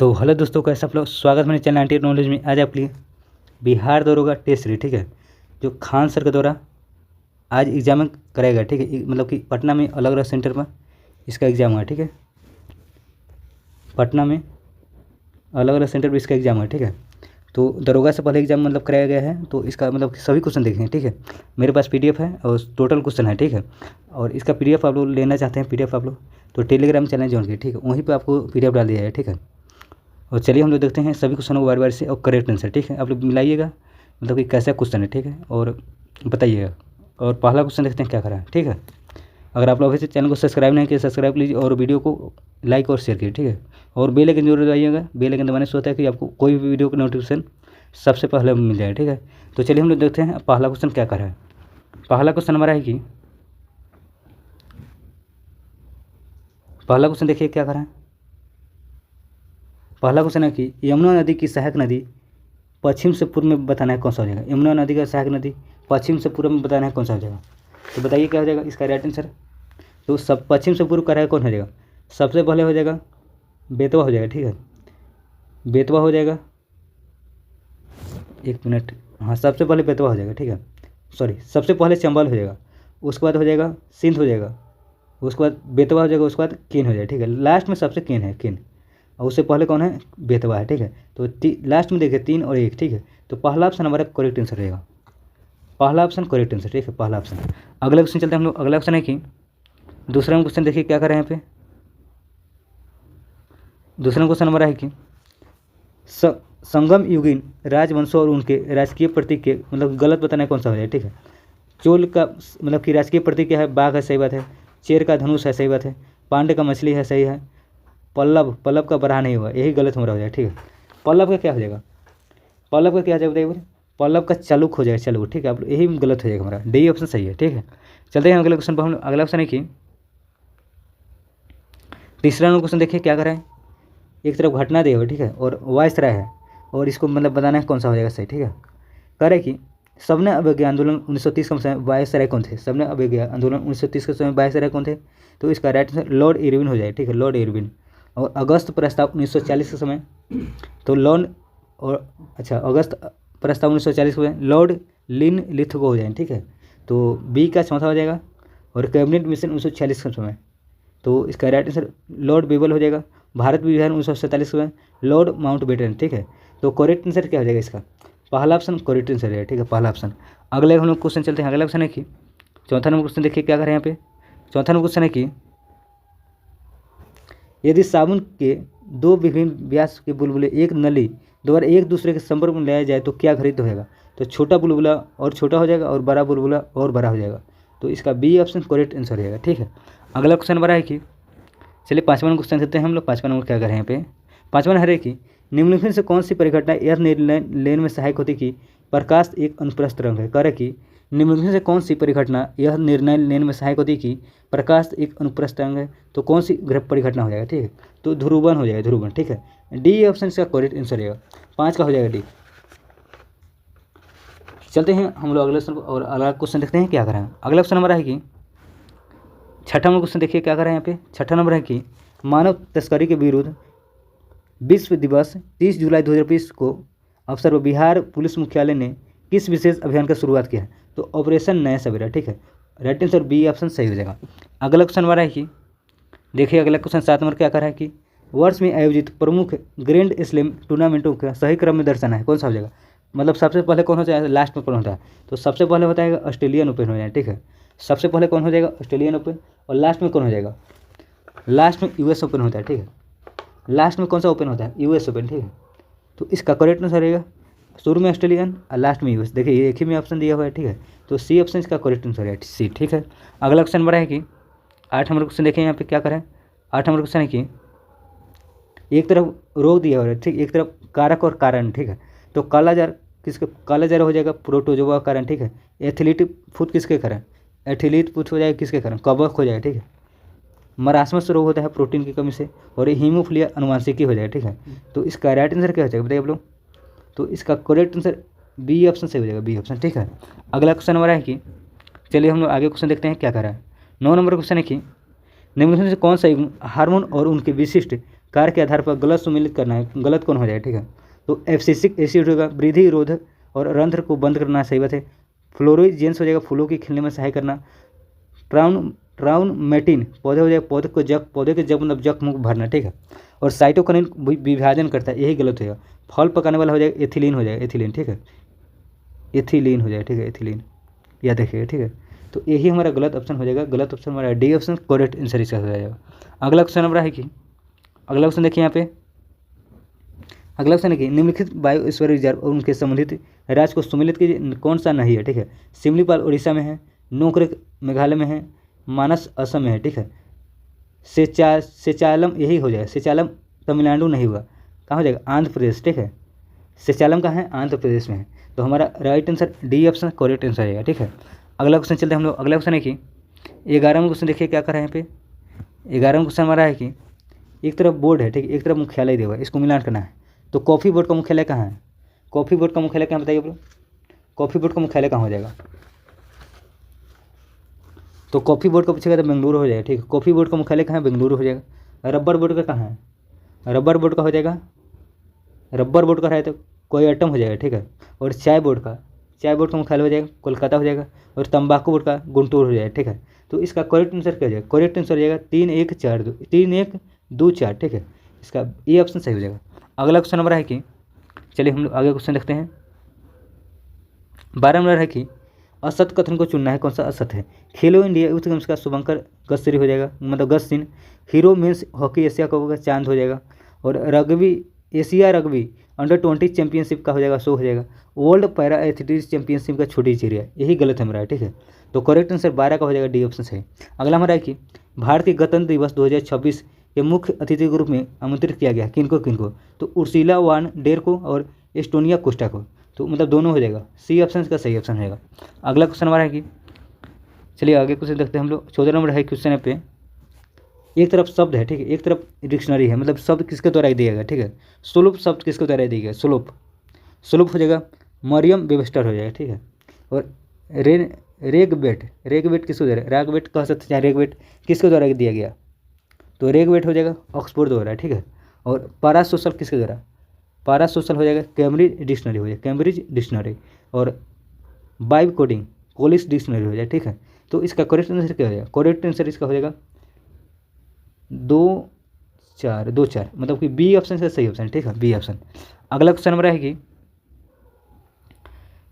तो हेलो दोस्तों, कैसे आप लोग। स्वागत है मेरे चैनल 98 नॉलेज में। आज आपके लिए बिहार दरोगा टेस्ट सीरीज, ठीक है, जो खान सर के द्वारा आज एग्जाम में कराएगा, ठीक है। मतलब कि पटना में अलग अलग सेंटर पर इसका एग्ज़ाम हुआ, ठीक है। पटना में अलग अलग सेंटर पर इसका एग्ज़ाम हुआ, ठीक है। तो दरोगा से पहले एग्जाम मतलब कराया गया है, तो इसका मतलब कि सभी क्वेश्चन देखेंगे, ठीक है। मेरे पास पीडीएफ है और टोटल क्वेश्चन है, ठीक है। और इसका पीडीएफ आप लोग लेना चाहते हैं, पीडीएफ आप लोग तो टेलीग्राम चैनल ज्वाइन कीजिए, ठीक है। वहीं पर आपको पीडीएफ डाल दिया है, ठीक है। और चलिए हम लोग देखते हैं सभी क्वेश्चनों को बार बार से और करेक्ट आंसर, ठीक है। आप लोग मिलाइएगा मतलब कि कैसा क्वेश्चन है, ठीक है, और बताइएगा। और पहला क्वेश्चन देखते हैं क्या करा है, ठीक है। अगर आप लोग अभी से चैनल को सब्सक्राइब नहीं किए, सब्सक्राइब लीजिए और वीडियो को लाइक और शेयर कीजिए, ठीक है। और बेल आइकन जरूर दबाइएगा। बेल आइकन दबाने से होता है कि आपको कोई भी वीडियो का नोटिफिकेशन सबसे पहले मिल जाए, ठीक है। तो चलिए हम लोग देखते हैं पहला क्वेश्चन क्या कर रहा है। पहला क्वेश्चन हमारा है कि पहला क्वेश्चन देखिए क्या कर रहा है। पहला क्वेश्चन है कि यमुना नदी की सहायक नदी पश्चिम से पूर्व में बताना है कौन सा हो जाएगा। यमुना नदी का सहायक नदी पश्चिम से पूर्व में बताना है कौन सा हो जाएगा। तो बताइए क्या हो जाएगा इसका राइट आंसर। तो सब पश्चिम से पूर्व का रहेगा कौन हो जाएगा। सबसे पहले हो जाएगा बेतवा हो जाएगा, ठीक है। बेतवा हो जाएगा, एक मिनट, हाँ सबसे पहले बेतवा हो जाएगा, ठीक है। सॉरी, सबसे पहले चंबल हो जाएगा, उसके बाद हो जाएगा सिंध हो जाएगा, उसके बाद बेतवा हो जाएगा, उसके बाद केन हो जाएगा, ठीक है। लास्ट में सबसे केन है, केन, और उससे पहले कौन है, बेतवा है, ठीक है। तो लास्ट में देखिए 3 और 1, ठीक है। तो पहला ऑप्शन हमारा करेक्ट आंसर रहेगा। पहला ऑप्शन करेक्ट आंसर, ठीक है, पहला ऑप्शन। अगला क्वेश्चन चलते हैं हम लोग। अगला क्वेश्चन है कि दूसरा क्वेश्चन देखिए क्या कर रहे हैं यहाँ पे। दूसरा क्वेश्चन हमारा है कि संगम युगीन राजवंशों और उनके राजकीय प्रतीक के मतलब गलत बताना है कौन सा हो जाए, ठीक है। चोल का मतलब कि राजकीय प्रतीक क्या है, बाघ है, सही बात है। चेर का धनुष है, सही बात है। पांडे का मछली है, सही है। पल्लव का बराह नहीं हुआ, यही गलत हो रहा हो जाएगा, ठीक है। पल्लव का क्या हो जाएगा, पल्लव का क्या हो जाएगा बताइए। पल्लव का चालुक हो जाएगा, चालुक, ठीक है। आप यही गलत हो जाएगा, हमारा डी ऑप्शन सही है, ठीक है। चलते हैं अगले क्वेश्चन पर। हम अगला क्वेश्चन है कि तीसरा क्वेश्चन देखिए क्या कर रहा है। एक तरफ घटना दी हुई, ठीक है, और वायसराय है, और इसको मतलब बताना है कौन सा हो जाएगा सही, ठीक है। कह रहे कि सबने अवज्ञा आंदोलन 1930 के समय वायसराय कौन थे। सबने अवज्ञा आंदोलन 1930 के समय वायसराय कौन थे। तो इसका राइट आंसर लॉर्ड इरविन हो जाए, ठीक है, लॉर्ड इरविन। और अगस्त प्रस्ताव 1940 के समय तो अगस्त प्रस्ताव 1940 के समय लॉर्ड लिन लिथगो हो जाए, ठीक है। तो बी का चौथा हो जाएगा। और कैबिनेट मिशन 1946 के समय तो इसका राइट आंसर लॉर्ड बेबल हो जाएगा। भारत विभाजन 1947 में लॉर्ड माउंटबेटन, ठीक है। तो करेक्ट आंसर क्या हो जाएगा इसका, पहला ऑप्शन करेक्ट आंसर है, ठीक है, पहला ऑप्शन। अगले हम लोग क्वेश्चन चलते हैं। अगला क्वेश्चन है कि चौथा नंबर क्वेश्चन देखिए क्या कर रहे हैं यहाँ पे। चौथा नंबर क्वेश्चन है कि यदि साबुन के दो विभिन्न व्यास के बुलबुले एक नली द्वारा एक दूसरे के संपर्क में लाया जाए तो क्या घटित होगा। तो छोटा बुलबुला और छोटा हो जाएगा और बड़ा बुलबुला और बड़ा हो जाएगा। तो इसका बी ऑप्शन करेक्ट आंसर रहेगा, ठीक है। अगला क्वेश्चन बड़ा है कि चलिए 5वां क्वेश्चन देते हैं हम लोग। 5वां नंबर क्या कर रहे हैं यहाँ पे। 5वां है कि निम्नलिखित से कौन सी परिघटना यह निर्णय लेने में सहायक होती कि प्रकाश एक अनुप्रस्थ रंग है। कह रहे कि निम्नलिखित से कौन सी परिघटना यह निर्णय लेने में सहायक होती कि प्रकाश एक अनुप्रस्थ रंग है। तो कौन सी परिघटना हो जाएगा, ठीक है। तो ध्रुवन हो जाएगा, ध्रुवन, ठीक है। डी ऑप्शन इसका करेक्ट आंसर रहेगा, 5 का हो जाएगा डी। चलते हैं हम लोग अगले क्वेश्चन और अगला क्वेश्चन देखते हैं क्या कर रहे हैं। अगला क्वेश्चन हमारा है कि छठा नंबर क्वेश्चन देखिए क्या कर रहे हैं यहाँ पे। छठा नंबर है कि मानव तस्करी के विरुद्ध विश्व दिवस 30 जुलाई 2020 को अवसर पर बिहार पुलिस मुख्यालय ने किस विशेष अभियान का शुरुआत किया है। तो ऑपरेशन नया सवेरा, ठीक है। राइट आंसर बी ऑप्शन सही हो जाएगा। अगला क्वेश्चन हमारा है कि देखिए अगला क्वेश्चन 7 नंबर क्या कर रहा है कि वर्ष में आयोजित प्रमुख ग्रैंड स्लैम टूर्नामेंटों का सही क्रम में दर्शाना है, कौन सा हो जाएगा। मतलब सबसे पहले कौन होता है, लास्ट में कौन होता है। तो सबसे पहले होता है ऑस्ट्रेलियन ओपन हो जाए, ठीक है। सबसे पहले कौन हो जाएगा, ऑस्ट्रेलियन ओपन, और लास्ट में कौन हो जाएगा, लास्ट में यूएस ओपन होता है, ठीक है। लास्ट में कौन सा ओपन होता है, यूएस ओपन, ठीक है। तो इसका करेक्ट आंसर रहेगा शुरू में ऑस्ट्रेलियन और लास्ट में यूएस। देखिए एक ही में ऑप्शन दिया हुआ है, ठीक है। तो सी ऑप्शन इसका करेक्ट आंसर है, सी, ठीक है। अगला क्वेश्चन बड़ा है कि 8 नंबर क्वेश्चन देखिए यहाँ पे क्या करें। 8 नंबर क्वेश्चन है कि एक तरफ रोग दिया हुआ है, ठीक, एक तरफ कारक और कारण, ठीक है। तो कालाजार किसके, कालाजार हो जाएगा प्रोटोजोआ का कारण, ठीक है। एथलीट फुट किसके कारण, एथलीट फुट हो जाएगा किसके कारण, कबक हो जाएगा, ठीक है। मरासमस रोग होता है प्रोटीन की कमी से, और ये हीमोफिलिया अनुवांशिकी हो जाएगा, ठीक है। तो इसका राइट आंसर क्या हो जाएगा बताइए आप लोग। तो इसका करेक्ट आंसर बी ऑप्शन सही हो जाएगा, बी ऑप्शन, ठीक है। अगला क्वेश्चन हमारा है कि चलिए हम लोग आगे क्वेश्चन देखते हैं क्या कर रहा है। 9 नंबर क्वेश्चन है कि निम्नलिखित में से कौन सा युग्म हार्मोन और उनके विशिष्ट कार्य के आधार पर गलत सम्मिलित करना है, गलत कौन हो जाएगा, ठीक है। तो एब्सिसिक एसिड होगा, वृद्धि रोधक और रंध्र को बंद करना, सही बात है। फ्लोरोजेंस हो जाएगा, फूलों के खिलने में सहाय करना। ट्राउनमेटिन पौधे हो जाएगा, पौधे के जग मतलब जख्म को भरना, ठीक है। और साइटोकिनिन विभाजन करता है, यही गलत हो जाएगा। फल पकाने वाला हो जाएगा एथिलीन हो जाएगा, एथिलीन, ठीक है, एथिलीन हो जाएगा, ठीक है, एथिलीन, याद रखिएगा, ठीक है। तो यही हमारा गलत ऑप्शन हो जाएगा, गलत ऑप्शन हमारा डी ऑप्शन करेक्ट आंसर इसका हो जाएगा। अगला क्वेश्चन हमारा है कि अगला क्वेश्चन देखिए यहाँ पे, अगला क्वेश्चन है कि निम्नलिखित बायोस्फीयर रिजर्व और उनके संबंधित राज्य को सम्मिलित कीजिए, कौन सा नहीं है, ठीक है। सिमलीपाल उड़ीसा में है, नोकरेक मेघालय में है, मानस असम में है, ठीक है। सेचालम यही हो जाएगा, सेचालम तमिलनाडु नहीं हुआ, कहाँ हो जाएगा, आंध्र प्रदेश, ठीक है। सेचालम कहाँ है, आंध्र प्रदेश में है। तो हमारा right answer D option correct answer आएगा, ठीक है। अगला क्वेश्चन चलते हैं हम लोग। अगला क्वेश्चन है कि 11वां क्वेश्चन देखिए क्या कर रहे हैं यहाँ पे। 11वां क्वेश्चन हमारा है कि एक तरफ बोर्ड है, ठीक है, एक तरफ मुख्यालय दिया हुआ है, इसको मिलान करना है। तो कॉफ़ी बोर्ड का मुख्यालय कहाँ है, कॉफ़ी बोर्ड का मुख्यालय कहाँ बताइए ब्रो, कॉफ़ी बोर्ड का मुख्यालय कहाँ हो जाएगा। तो कॉफ़ी बोर्ड का पूछेगा तो बेंगलुरु हो जाएगा, ठीक है। कॉफ़ी बोर्ड का मुख्यालय कहाँ है, बेंगलुरु हो जाएगा। रबर बोर्ड का कहाँ है, रबर बोर्ड का हो जाएगा, रबर बोर्ड का है तो कोयटम हो जाएगा, ठीक है। और चाय बोर्ड का मुख्यालय हो जाएगा कोलकाता हो जाएगा। और तंबाकू बोर्ड का गुंटूर हो जाएगा, ठीक है। तो इसका करेक्ट आंसर क्या हो जाएगा, करेक्ट आंसर हो जाएगा 3-1-4-2 ठीक है। इसका ये ऑप्शन सही हो जाएगा। अगला क्वेश्चन नंबर है कि चलिए हम लोग आगे क्वेश्चन देखते हैं। 12 नंबर है कि असत कथन को चुनना है, कौन सा असत है। खेलो इंडिया यूथ गेम्स का शुभंकर गस्सरी हो जाएगा, मतलब गस्सिन। Hero men's hockey Asia cup का चांद हो जाएगा। और rugby Asia rugby under twenty championship का हो जाएगा, शो हो जाएगा। वर्ल्ड पैरा एथलेटिक्स चैंपियनशिप का छोटी चिड़िया, यही गलत है मेरा, ठीक है। तो करेक्ट आंसर 12 का हो जाएगा, डी ऑप्शन सही। अगला हमारा है कि भारतीय गणतंत्र दिवस 2026 के मुख्य अतिथि के रूप में आमंत्रित किया गया किनको किनको। तो उर्सुला वान डेर को और एस्टोनिया कोस्टा को। तो मतलब दोनों हो जाएगा, सी ऑप्शन का सही ऑप्शन रहेगा। अगला क्वेश्चन हमारा है कि चलिए आगे क्वेश्चन देखते हैं हम लोग। 14 नंबर है क्वेश्चन पे, एक तरफ शब्द है, ठीक है, एक तरफ डिक्शनरी है, मतलब शब्द किसके द्वारा दिया गया, ठीक है। सुलभ शब्द किसके द्वारा दिया गया, सुलभ, सुलभ हो जाएगा मरियम वेबस्टर हो जाएगा, ठीक है। और रेगवेट किसको द्वारा, रैगवेट कह सकते हैं, रेगवेट किसके द्वारा दिया गया, तो रेगवेट हो जाएगा ऑक्सफोर्ड द्वारा, ठीक है। और पैरासोशल किसके द्वारा, पैरासोशल हो जाएगा कैम्ब्रिज डिक्शनरी हो जाएगा, कैम्ब्रिज डिक्शनरी। और वाइब कोडिंग कोलिस डिक्शनरी हो जाएगा, ठीक है। तो इसका करेक्ट आंसर क्या हो जाएगा, करेक्ट आंसर इसका हो जाएगा 2-4 मतलब कि बी ऑप्शन से सही ऑप्शन, ठीक है, बी ऑप्शन। अगला क्वेश्चन हमारा है कि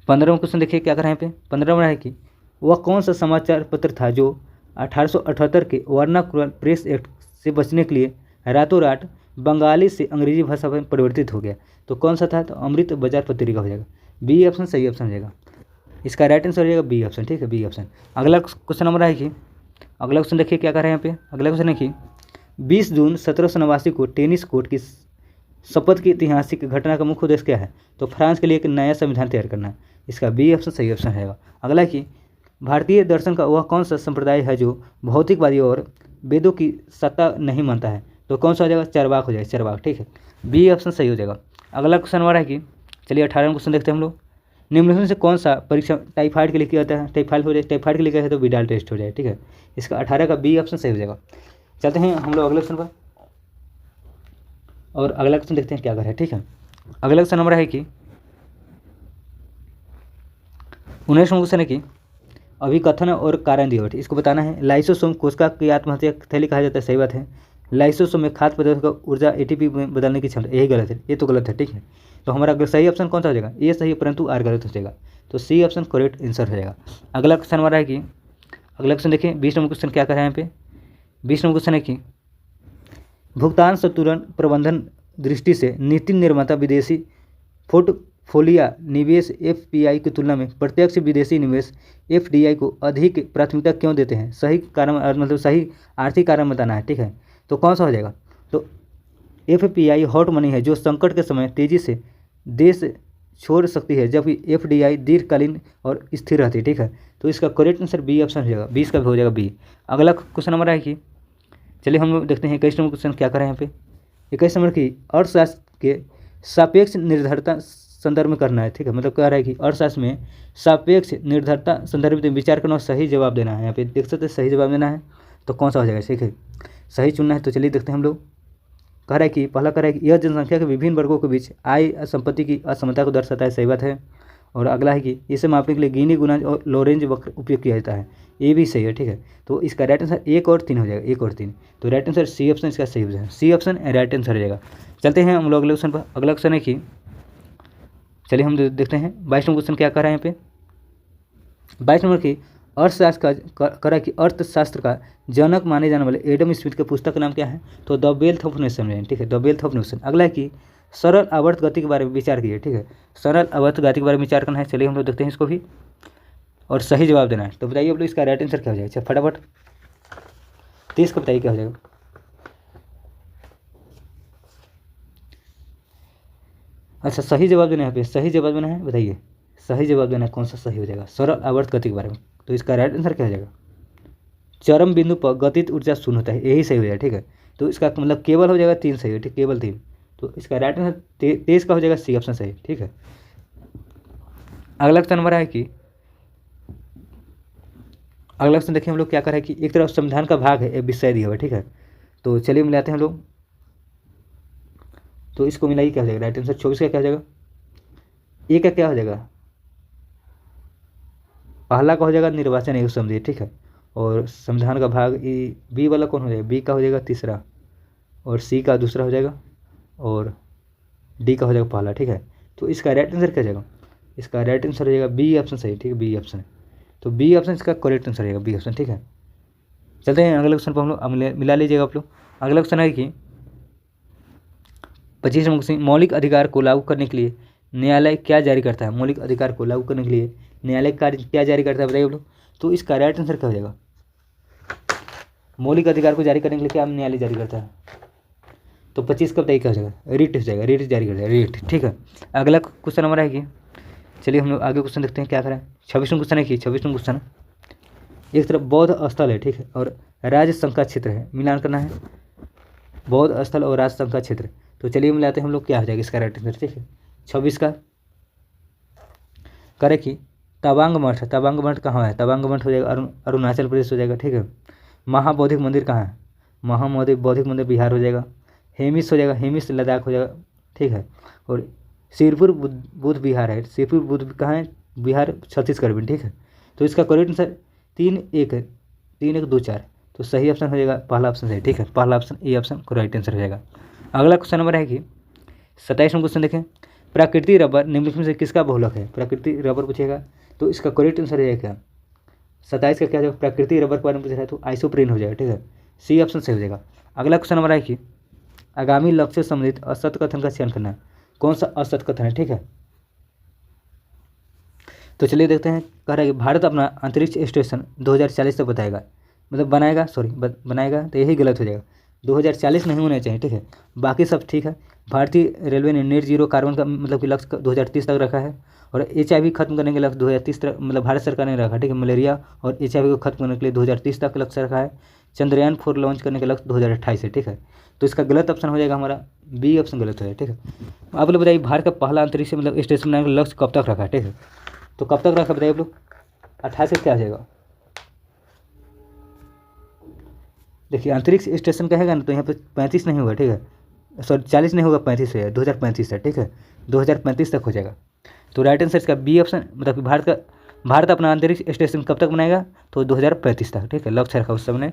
15वां क्वेश्चन देखिए क्या कर रहे हैं यहाँ पे। 15वां है कि वह कौन सा समाचार पत्र था जो 1878 के वर्नाकुलर प्रेस एक्ट से बचने के लिए रातों रात बंगाली से अंग्रेजी भाषा में परिवर्तित हो गया। तो कौन सा था, तो अमृत बाजार पत्रिका हो जाएगा, बी ऑप्शन सही ऑप्शन हो जाएगा। इसका राइट आंसर हो जाएगा बी ऑप्शन, ठीक है, बी ऑप्शन। अगला क्वेश्चन हमारा है कि अगला क्वेश्चन देखिए क्या कर रहे हैं यहाँ पे। अगला क्वेश्चन है कि 20 जून 1789 को टेनिस कोर्ट की शपथ की ऐतिहासिक घटना का मुख्य उद्देश्य क्या है, तो फ्रांस के लिए एक नया संविधान तैयार करना है। इसका बी ऑप्शन सही ऑप्शन रहेगा। अगला कि भारतीय दर्शन का वह कौन सा संप्रदाय है जो भौतिकवादी और वेदों की सत्ता नहीं मानता है, तो कौन सा हो जाएगा, चरवाक हो जाएगा, चरवाक, ठीक है, बी ऑप्शन सही हो जाएगा। अगला क्वेश्चन हमारा है कि चलिए 18वां क्वेश्चन देखते हैं हम लोग। निम्नलिखित में से कौन सा परीक्षा टाइफाइड के लिए किया जाता है, टाइफाइड हो जाए, टाइफाइड के लिए क्या है तो विडाल टेस्ट हो जाए, ठीक है। इसका 18 का बी ऑप्शन सही हो जाएगा। चलते हैं हम लोग अगले क्वेश्चन पर और अगला क्वेश्चन देखते हैं क्या कर है, ठीक है। अगला क्वेश्चन हमारा है कि 19वां क्वेश्चन है कि अभिकथन और कारण दिवट, इसको बताना है। लाइसोसोम कोशिका की आत्महत्या थैली कहा जाता है, सही बात है। लाइसोसोम में खाद्य पदार्थ का ऊर्जा एटीपी में बदलने की क्षमता, यही गलत है, ये तो गलत है, ठीक है। तो हमारा अगर सही ऑप्शन कौन सा हो जाएगा, ये सही है परंतु आर गलत हो जाएगा, तो सी ऑप्शन करेक्ट आंसर हो जाएगा। अगला क्वेश्चन हमारा है कि अगला क्वेश्चन देखिए 20 नंबर क्वेश्चन क्या कर रहे हैं यहाँ पे। 20 नंबर क्वेश्चन है कि भुगतान संतुलन प्रबंधन दृष्टि से नीति निर्माता विदेशी पोर्टफोलियो निवेश एफपीआई की तुलना में प्रत्यक्ष विदेशी निवेश एफडीआई को अधिक प्राथमिकता क्यों देते हैं, सही कारण मतलब सही आर्थिक कारण बताना है, ठीक है। तो कौन सा हो जाएगा, तो एफपीआई हॉट मनी है जो संकट के समय तेजी से देश छोड़ सकती है, जबकि एफडीआई दीर्घकालीन और स्थिर रहती है, ठीक है। तो इसका करेक्ट आंसर बी ऑप्शन हो जाएगा, 20 का भी हो जाएगा बी। अगला क्वेश्चन हमारा है कि चलिए हम लोग देखते हैं 21 नंबर क्वेश्चन क्या कर रहे हैं यहाँ पे। 21 नंबर की अर्थशास्त्र के सापेक्ष निर्भरता संदर्भ में करना है, ठीक है, मतलब कह रहा है कि अर्थशास्त्र में सापेक्ष निर्भरता संदर्भ में विचार करना और सही जवाब देना है। यहाँ पे देख सकते हैं सही जवाब देना है, तो कौन सा हो जाएगा, ठीक है, सही चुनना है। तो चलिए देखते हैं हम लोग कह रहा है कि पहला कह रहा है कि यह जनसंख्या के विभिन्न वर्गों के बीच आय संपत्ति की असमता को दर्शाता है, सही बात है। और अगला है कि इसे मापने के लिए गिनी गुना और लोरेंज वक्र उपयोग किया जाता है, ये भी सही है, ठीक है। तो इसका राइट आंसर 1 और 3 हो जाएगा, 1 और 3। तो राइट आंसर सी ऑप्शन इसका सही हो जाएगा, सी ऑप्शन राइट आंसर हो जाएगा। चलते हैं हम लोग अगले क्वेश्चन पर। अगला क्वेश्चन है कि चलिए हम देखते हैं 22 नंबर क्वेश्चन क्या कर रहा है यहाँ पे। 22 नंबर की अर्थशास्त्र का कर रहा है कि अर्थशास्त्र का जनक माने जाने वाले एडम स्मिथ के पुस्तक का नाम क्या है, तो द वेल्थ ऑफ नेशन, ठीक है, द वेल्थ ऑफ नेशन। अगला है कि सरल आवर्त गति के बारे में विचार कीजिए, ठीक है, सरल आवर्त गति के बारे में विचार करना है। चलिए हम लोग देखते हैं इसको भी और सही जवाब देना है। तो बताइए आप लोग इसका राइट आंसर क्या हो जाएगा, अच्छा फटाफट 30 का बताइए क्या हो जाएगा। अच्छा सही जवाब देना है, यहाँ पे सही जवाब देना है, बताइए सही जवाब देना है, कौन सा सही हो जाएगा सरल आवर्त गति के बारे में। तो इसका राइट आंसर क्या हो जाएगा, चरम बिंदु पर गतिज ऊर्जा शून्य होता है, यही सही हो जाएगा, ठीक है। तो इसका मतलब केवल हो जाएगा 3 सही है, ठीक, केवल 3। तो इसका राइट आंसर 23 का हो जाएगा, सी ऑप्शन सही, ठीक है। अगला क्वेश्चन नंबर है कि अगला क्वेश्चन देखिए हम लोग क्या कर रहे हैं कि एक तरफ संविधान का भाग है, एक विषय दिया हुआ है, ठीक है। तो चलिए मिलाते हैं हम लोग, तो इसको मिलाइए क्या हो जाएगा, राइट आंसर 24 का क्या हो जाएगा, ए का क्या हो जाएगा, पहला का हो जाएगा निर्वाचन आयोग समझिए, ठीक है। और संविधान का भाग ई बी वाला कौन हो जाएगा, बी का हो जाएगा तीसरा, और सी का दूसरा हो जाएगा, और डी का हो जाएगा पहला, ठीक है। तो इसका राइट आंसर क्या हो जाएगा, इसका राइट आंसर हो जाएगा बी ऑप्शन सही, ठीक है, बी ऑप्शन। तो बी ऑप्शन इसका करेक्ट आंसर रहेगा, बी ऑप्शन, ठीक है। चलते हैं अगले क्वेश्चन पर हम लोग, मिला लीजिएगा आप लोग। अगला क्वेश्चन है कि 25 नंबर क्वेश्चन, मौलिक अधिकार को लागू करने के लिए न्यायालय क्या जारी करता है, मौलिक अधिकार को लागू करने के लिए न्यायालय क्या जारी करता है, बताइए आप लोग। तो इसका राइट आंसर क्या हो जाएगा, मौलिक अधिकार को जारी करने के लिए क्या न्यायालय जारी करता है, तो 25 का बताइए क्या हो जाएगा, रिट हो जाएगा, रिट जारी करता है, रिट, ठीक है। अगला क्वेश्चन नंबर है कि चलिए हम लोग आगे क्वेश्चन देखते हैं क्या करें। 26वां क्वेश्चन है कि 26वां क्वेश्चन, एक तरफ बौद्ध स्थल है, ठीक है, और राज्य संघ का क्षेत्र है, मिलान करना है बौद्ध स्थल और राज्य संघ का क्षेत्र। तो चलिए मिलाते हैं हम लोग, क्या हो जाएगा इसका राइट आंसर, ठीक है। 26 का करे कि तवांग मठ, तवांग मठ कहाँ है, तवांग मठ हो जाएगा अरुणाचल प्रदेश हो जाएगा, ठीक है। महाबौद्धिक मंदिर कहाँ है, महाबौद्धिक मंदिर बिहार हो जाएगा। हेमिस हो जाएगा, हेमिस लद्दाख हो जाएगा, ठीक है। और सिरपुर बुद्ध विहार है, सिरपुर बुद्ध कहाँ है, बिहार छत्तीसगढ़ में, ठीक है। तो इसका करेक्ट आंसर 3-1-2-4, तो सही ऑप्शन हो जाएगा पहला ऑप्शन सही, ठीक है, पहला option A option right answer हो जाएगा। अगला क्वेश्चन नंबर है कि 27वां क्वेश्चन देखें, प्राकृतिक रबर निम्नलिखित में से किसका बहुलक है, प्राकृतिक रबर पूछेगा। तो इसका करेक्ट आंसर है क्या, 27 का क्या हो जाएगा, प्राकृतिक रबर के बारे में पूछ रहा है, तो आइसोप्रीन हो जाएगा, ठीक है, सी ऑप्शन सही हो जाएगा। अगला क्वेश्चन नंबर है कि आगामी लक्ष्य से संबंधित असत्य कथन का चयन करना है, कौन सा असत्य कथन है, ठीक है। तो चलिए देखते हैं, कह रहा है कि भारत अपना अंतरिक्ष स्टेशन 2040 तक बताएगा, मतलब बनाएगा, सॉरी बनाएगा, तो यही गलत हो जाएगा, 2040 नहीं होना चाहिए, ठीक है, बाकी सब ठीक है। भारतीय रेलवे ने नेट जीरो कार्बन का मतलब कि लक्ष्य 2030 तक रखा है, और HIV खत्म करने के लक्ष्य 2030 तक, मतलब भारत सरकार ने रखा, ठीक है, मलेरिया और HIV को खत्म करने के लिए 2030 तक लक्ष्य रखा है। चंद्रयान 4 लॉन्च करने का लक्ष्य 2028 है, ठीक है। तो इसका गलत ऑप्शन हो जाएगा हमारा बी ऑप्शन गलत हो जाएगा, ठीक है। आप लोग बताइए भारत का पहला अंतरिक्ष मतलब स्टेशन बनाने का लक्ष्य कब तक रखा है, ठीक है, तो कब तक रखा बताइए आप लोग, 28 से क्या आ जाएगा, देखिए अंतरिक्ष स्टेशन कहेगा ना, तो यहाँ पे 35 नहीं होगा, ठीक है, सॉरी 40 नहीं होगा, 35 है, 2035 है, ठीक है, 2035 तक हो जाएगा। तो राइट आंसर इसका बी ऑप्शन, मतलब कि भारत अपना अंतरिक्ष स्टेशन कब तक बनाएगा, तो 2035 तक, ठीक है, लक्ष्य रखा उस समय,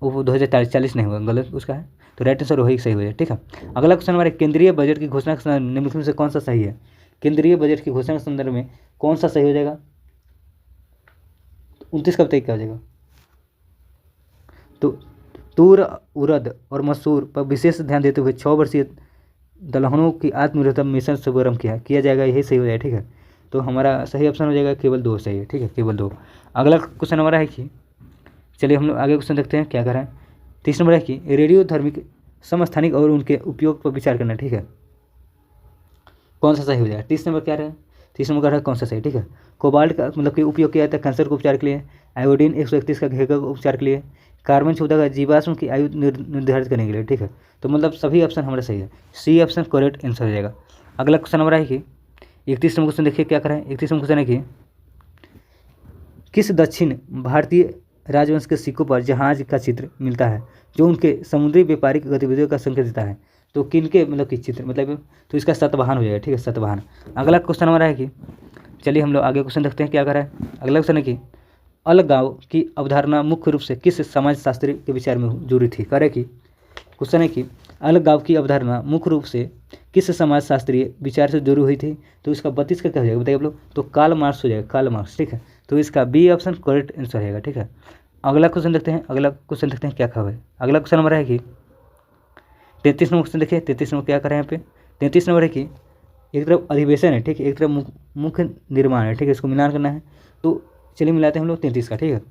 वो 2040 नहीं होगा, गलत उसका है। तो राइट आंसर वही सही हो जाए, ठीक है। अगला क्वेश्चन हमारे केंद्रीय बजट की घोषणा के निम्नलिखित में से कौन सा सही है, केंद्रीय बजट की घोषणा के संदर्भ में कौन सा सही हो जाएगा, 29 का बताइए क्या हो जाएगा। तो तूर, उड़द और मसूर पर विशेष ध्यान देते हुए 6 वर्षीय दलहनों की आत्मनिर्भरता मिशन शुभारंभ किया जाएगा, यही सही हो जाएगा, ठीक है। तो हमारा सही ऑप्शन हो जाएगा केवल 2 सही है, ठीक है, केवल 2। अगला क्वेश्चन हमारा है कि चलिए हम लोग आगे क्वेश्चन देखते हैं क्या कर रहे हैं। 30 नंबर है कि रेडियो धार्मिक समस्थानिक और उनके उपयोग पर विचार करना, ठीक है, कौन सा सही हो जाएगा। 30 नंबर क्या रहा है, 30 नंबर का रहा है कौन सा सही, ठीक है। कोबाल्ट का मतलब कि उपयोग किया जाता है कैंसर के उपचार के लिए, आयोडीन 131 का घेघा उपचार के लिए, कार्बन 14 का जीवाश्म की आयु निर्धारित करने के लिए, ठीक है। तो मतलब सभी ऑप्शन हमारा सही है, सी ऑप्शन करेक्ट आंसर हो जाएगा। अगला क्वेश्चन नंबर है कि 31 नंबर क्वेश्चन देखिए क्या करें। 31 नंबर क्वेश्चन है कि किस दक्षिण भारतीय राजवंश के सिक्कों पर जहाज का चित्र मिलता है जो उनके समुद्री व्यापारिक गतिविधियों का संकेत देता है। तो किनके मतलब कि चित्र मतलब, तो इसका सतवाहन हो जाएगा, ठीक है, सतवाहन। अगला क्वेश्चन हमारा है कि, चलिए हम लोग आगे क्वेश्चन देखते हैं क्या कर रहा है। अगला क्वेश्चन है कि अलगाव की अवधारणा मुख्य रूप से किस समाजशास्त्री के विचार में जुड़ी थी। करे कि क्वेश्चन है कि अलगाव की अवधारणा मुख्य रूप से किस समाजशास्त्रीय विचार से जुड़ी हुई थी। तो इसका 32 का क्या हो जाएगा बताइए आप लोग। तो कार्ल मार्क्स हो जाएगा, कार्ल मार्क्स, ठीक है। तो इसका बी ऑप्शन करेक्ट आंसर रहेगा, ठीक है। अगला क्वेश्चन देखते हैं, अगला क्वेश्चन देखते हैं क्या खबर है। अगला क्वेश्चन हमारा है कि 33 नंबर क्वेश्चन देखिए, 33 नंबर क्या कर रहे हैं यहाँ पे। 33 नंबर है कि एक तरफ अधिवेशन है, ठीक है, एक तरफ मुख्य निर्माण है, ठीक है, इसको मिलान करना है। तो चलिए मिलाते हैं हम लोग 33 का, ठीक है।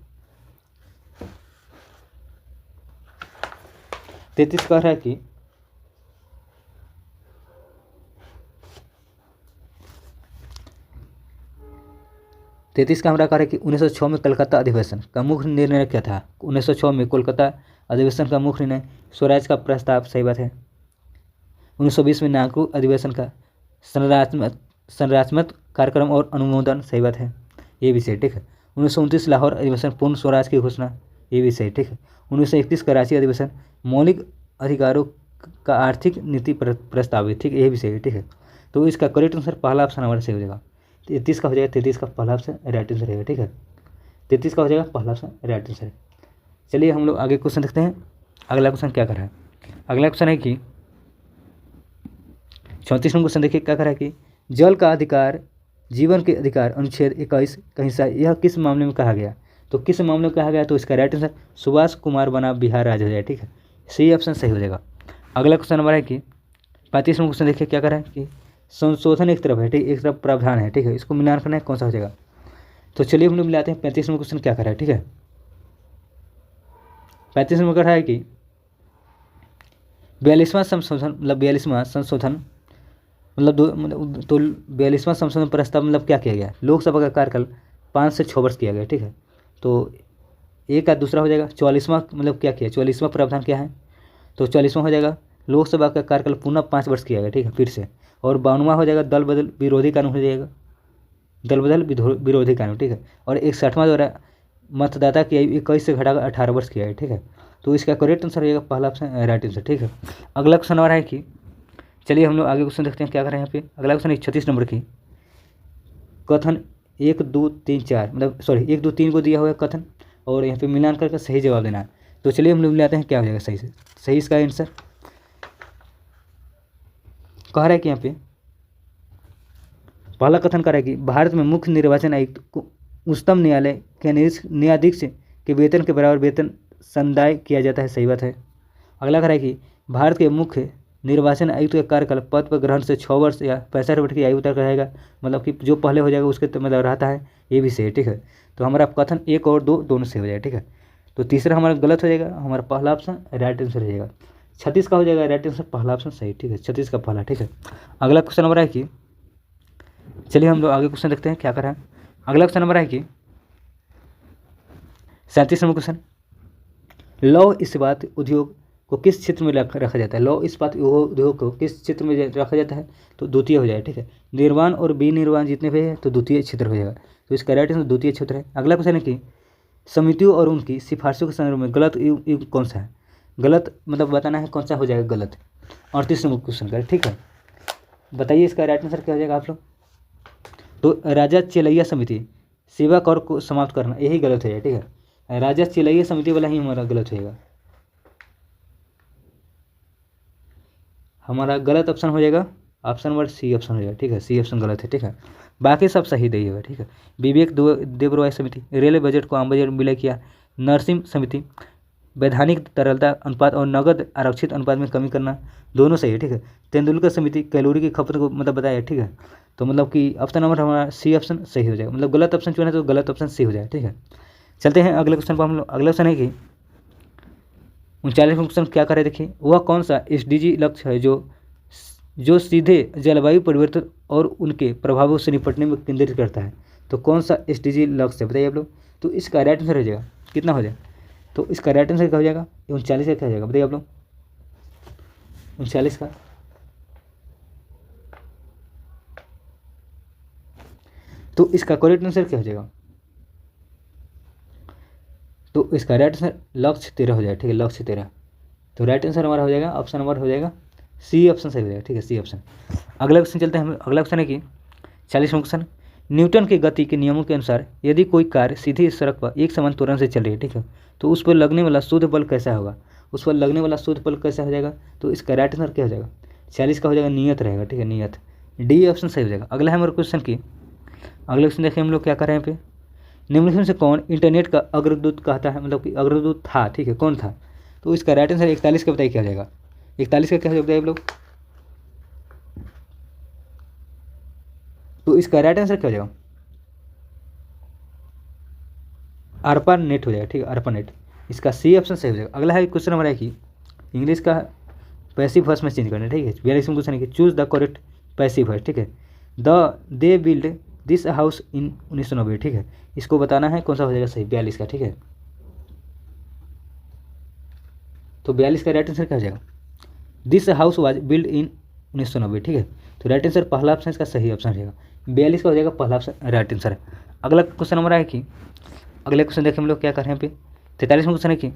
33 कह रहा है कि 33 का हमारा कह रहा है कि 1906 में कलकत्ता अधिवेशन का मुख्य निर्णय क्या था। 1906 में कोलकाता अधिवेशन का मुख्य निर्णय स्वराज का प्रस्ताव, सही बात है। 1920 में नागपुर अधिवेशन का संरचनात्मक कार्यक्रम और अनुमोदन, सही बात है, ये भी सही, ठीक है। 1929 लाहौर अधिवेशन पूर्ण स्वराज की घोषणा, ये भी सही, ठीक है। 1931 कराची अधिवेशन मौलिक अधिकारों का आर्थिक नीति प्रस्तावित, ठीक है, ये भी सही है, ठीक है। तो इसका करेक्ट आंसर पहला ऑप्शन हमारा सही हो जाएगा। 33 का हो जाएगा, 33 का पहला ऑप्शन राइट आंसर रहेगा, ठीक है। 33 का हो जाएगा पहला ऑप्शन राइट आंसर है। चलिए हम लोग आगे क्वेश्चन देखते हैं। अगला क्वेश्चन क्या कर रहा है। अगला क्वेश्चन है कि 34 नंबर क्वेश्चन देखिए क्या कर रहा है कि जल का अधिकार जीवन के अधिकार अनुच्छेद 21 का हिस्सा, यह किस मामले में कहा गया। तो किस मामले में कहा गया, तो इसका राइट आंसर सुभाष कुमार बना बिहार राज्य हो जाएगा, ठीक है, सही ऑप्शन सही हो जाएगा। अगला क्वेश्चन हमारा है कि 35 नंबर क्वेश्चन देखिए क्या कर रहा है कि संशोधन एक तरफ है, ठीक, एक तरफ प्रावधान है, ठीक है, इसको मिलान करना है, कौन सा हो जाएगा। तो चलिए हम लोग मिलाते हैं। 35 नंबर क्वेश्चन क्या कर रहा है, ठीक है। 35 नंबर कर रहा है कि 42वां संशोधन मतलब 42वां संशोधन मतलब तो 42वां संशोधन प्रस्ताव मतलब क्या किया गया। लोकसभा का कार्यकाल 5 से 6 वर्ष किया गया, ठीक है। तो एक का दूसरा हो जाएगा 44वां मतलब क्या किया, 44वां प्रावधान क्या है। तो 44वां हो जाएगा लोकसभा का कार्यकाल पुनः 5 वर्ष किया गया, ठीक है, फिर से। और 52वां हो जाएगा दल बदल विरोधी कानून हो जाएगा, दल बदल विरोधी कानून, ठीक है। और 61वां द्वारा मतदाता की आयु 21 से घटाकर 18 वर्ष किया है, ठीक है। तो इसका करेक्ट आंसर हो जाएगा पहला ऑप्शन राइट आंसर, ठीक है। अगला क्वेश्चन आ रहा है कि चलिए हम लोग आगे क्वेश्चन देखते हैं क्या कर रहे हैं यहाँ पे। अगला क्वेश्चन है 36 नंबर की कथन 1 2 3 4 मतलब सॉरी 1 2 3 को दिया हुआ है कथन, और यहाँ पे मिलान करके सही जवाब देना है। तो चलिए हम लोग मिलाते हैं क्या हो जाएगा सही से, सही इसका आंसर कह रहा है कि यहाँ पे पहला कथन कर रहा है कि भारत में मुख्य निर्वाचन आयुक्त को उच्चतम न्यायालय के न्यायाधीश के वेतन के बराबर वेतन संदाय किया जाता है, सही बात है। अगला कह रहा है कि भारत के मुख्य निर्वाचन आयुक्त का कार्यकाल पद पर ग्रहण से 6 वर्ष या 65 वर्ष की आयु तक रहेगा, मतलब कि जो पहले हो जाएगा उसके मतलब रहता है, ये भी सही है, ठीक है। तो हमारा कथन 1 और 2 दोनों सही हो जाएगा, ठीक है। तो तीसरा हमारा गलत हो जाएगा, हमारा पहला ऑप्शन राइट आंसर हो जाएगा। 36 का हो जाएगा राइट आंसर पहला ऑप्शन सही, ठीक है, 36 का पहला, ठीक है। अगला क्वेश्चन हमारा है कि चलिए हम लोग आगे क्वेश्चन देखते हैं क्या कर रहा है। अगला क्वेश्चन हमारा है कि 37 नंबर क्वेश्चन लौह इस्पात उद्योग को किस क्षेत्र में रखा जाता है। लौह इस्पात उद्योग को किस क्षेत्र में रखा जाता है। तो द्वितीय हो जाएगा, ठीक है। निर्माण और विनिर्माण जितने भी है तो द्वितीय क्षेत्र हो जाएगा, तो इसका राइट आंसर द्वितीय क्षेत्र है। अगला क्वेश्चन है कि समितियों और उनकी सिफारिशों के संदर्भ में गलत युग कौन सा है। गलत मतलब बताना है कौन सा हो जाएगा गलत। 38 नंबर क्वेश्चन का, ठीक है, बताइए इसका राइट आंसर क्या हो जाएगा आप लोग। तो राजा चेलैया समिति सेवा कर को समाप्त करना, यही गलत हो जाएगा, ठीक है। राजा चेलैया समिति वाला ही हमारा गलत होएगा, हमारा गलत ऑप्शन हो जाएगा ऑप्शन नंबर सी ऑप्शन हो जाएगा, ठीक है, सी ऑप्शन गलत है, ठीक है। बाकी सब सही दही होगा, ठीक है। विवेक देबरॉय समिति रेलवे बजट को आम बजट में विलय किया। नरसिंह समिति वैधानिक तरलता अनुपात और नगद आरक्षित अनुपात में कमी करना, दोनों सही है, ठीक है। तेंदुलकर समिति कैलोरी की खपत को मतलब बताया, ठीक है। तो मतलब कि ऑप्शन नंबर हमारा सी ऑप्शन सही हो जाएगा, मतलब गलत ऑप्शन चुना है तो गलत ऑप्शन सी हो जाएगा, ठीक है। चलते हैं अगले क्वेश्चन पर हम लोग। अगला क्वेश्चन है कि 39वां क्वेश्चन क्या करे देखिए, वह कौन सा एसडीजी लक्ष्य है जो सीधे जलवायु परिवर्तन और उनके प्रभावों से निपटने में केंद्रित करता है। तो कौन सा एसडीजी लक्ष्य है बताइए आप लोग। तो इसका राइट आंसर हो जाएगा कितना हो जाएगा, तो इसका राइट आंसर क्या हो जाएगा 39 का क्या हो जाएगा बताइए आप लोग। 39 का तो इसका करेक्ट आंसर क्या हो जाएगा, तो इसका राइट आंसर लक्ष्य 13 हो जाएगा, ठीक है, लक्ष्य 13। तो राइट आंसर हमारा हो जाएगा ऑप्शन नंबर हो जाएगा सी ऑप्शन सही हो जाएगा, ठीक है, सी ऑप्शन। अगला क्वेश्चन चलते हैं हम। अगला क्वेश्चन है कि 40वां क्वेश्चन, न्यूटन की गति के नियमों के अनुसार यदि कोई कार सीधी सड़क पर एक समान त्वरण से चल रही है, ठीक है, तो उस पर लगने वाला शुद्ध बल कैसा होगा? उस पर लगने वाला शुद्ध बल कैसा हो जाएगा? तो इसका राइट आंसर क्या हो जाएगा? 40 का हो जाएगा नियत रहेगा, ठीक है, नियत। डी ऑप्शन सही हो जाएगा। अगला है हमारा क्वेश्चन की, अगले क्वेश्चन देखिए हम लोग क्या कर रहे हैं यहाँ पे, निम्नलिखित में से कौन इंटरनेट का अग्रदूत कहता है, मतलब कि अग्रदूत था, ठीक है, कौन था? तो इसका राइट आंसर 41 का बताइए क्या हो जाएगा? 41 का क्या हो जाएगा आप लोग? तो इसका राइट आंसर क्या हो जाएगा? अर्पा नेट हो जाएगा, ठीक है, अर्पा नेट। इसका सी ऑप्शन सही हो जाएगा। अगला है क्वेश्चन हमारा है कि इंग्लिश का पैसिव वॉइस में चेंज करना है, ठीक है। 42वां क्वेश्चन है कि choose the correct passive voice, ठीक है। They build this house in 1990, ठीक है। इसको बताना है कौन सा हो जाएगा सही, 42 का, ठीक है। तो 42 का राइट आंसर क्या हो जाएगा? This house was build in 1990, ठीक है। तो राइट आंसर पहला ऑप्शन इसका सही ऑप्शन रहेगा। 42 का हो जाएगा पहला ऑप्शन राइट आंसर है। अगला क्वेश्चन हमारा है कि, अगले क्वेश्चन देखिए हम लोग क्या कर रहे हैं यहाँ पे। 43वां क्वेश्चन है कि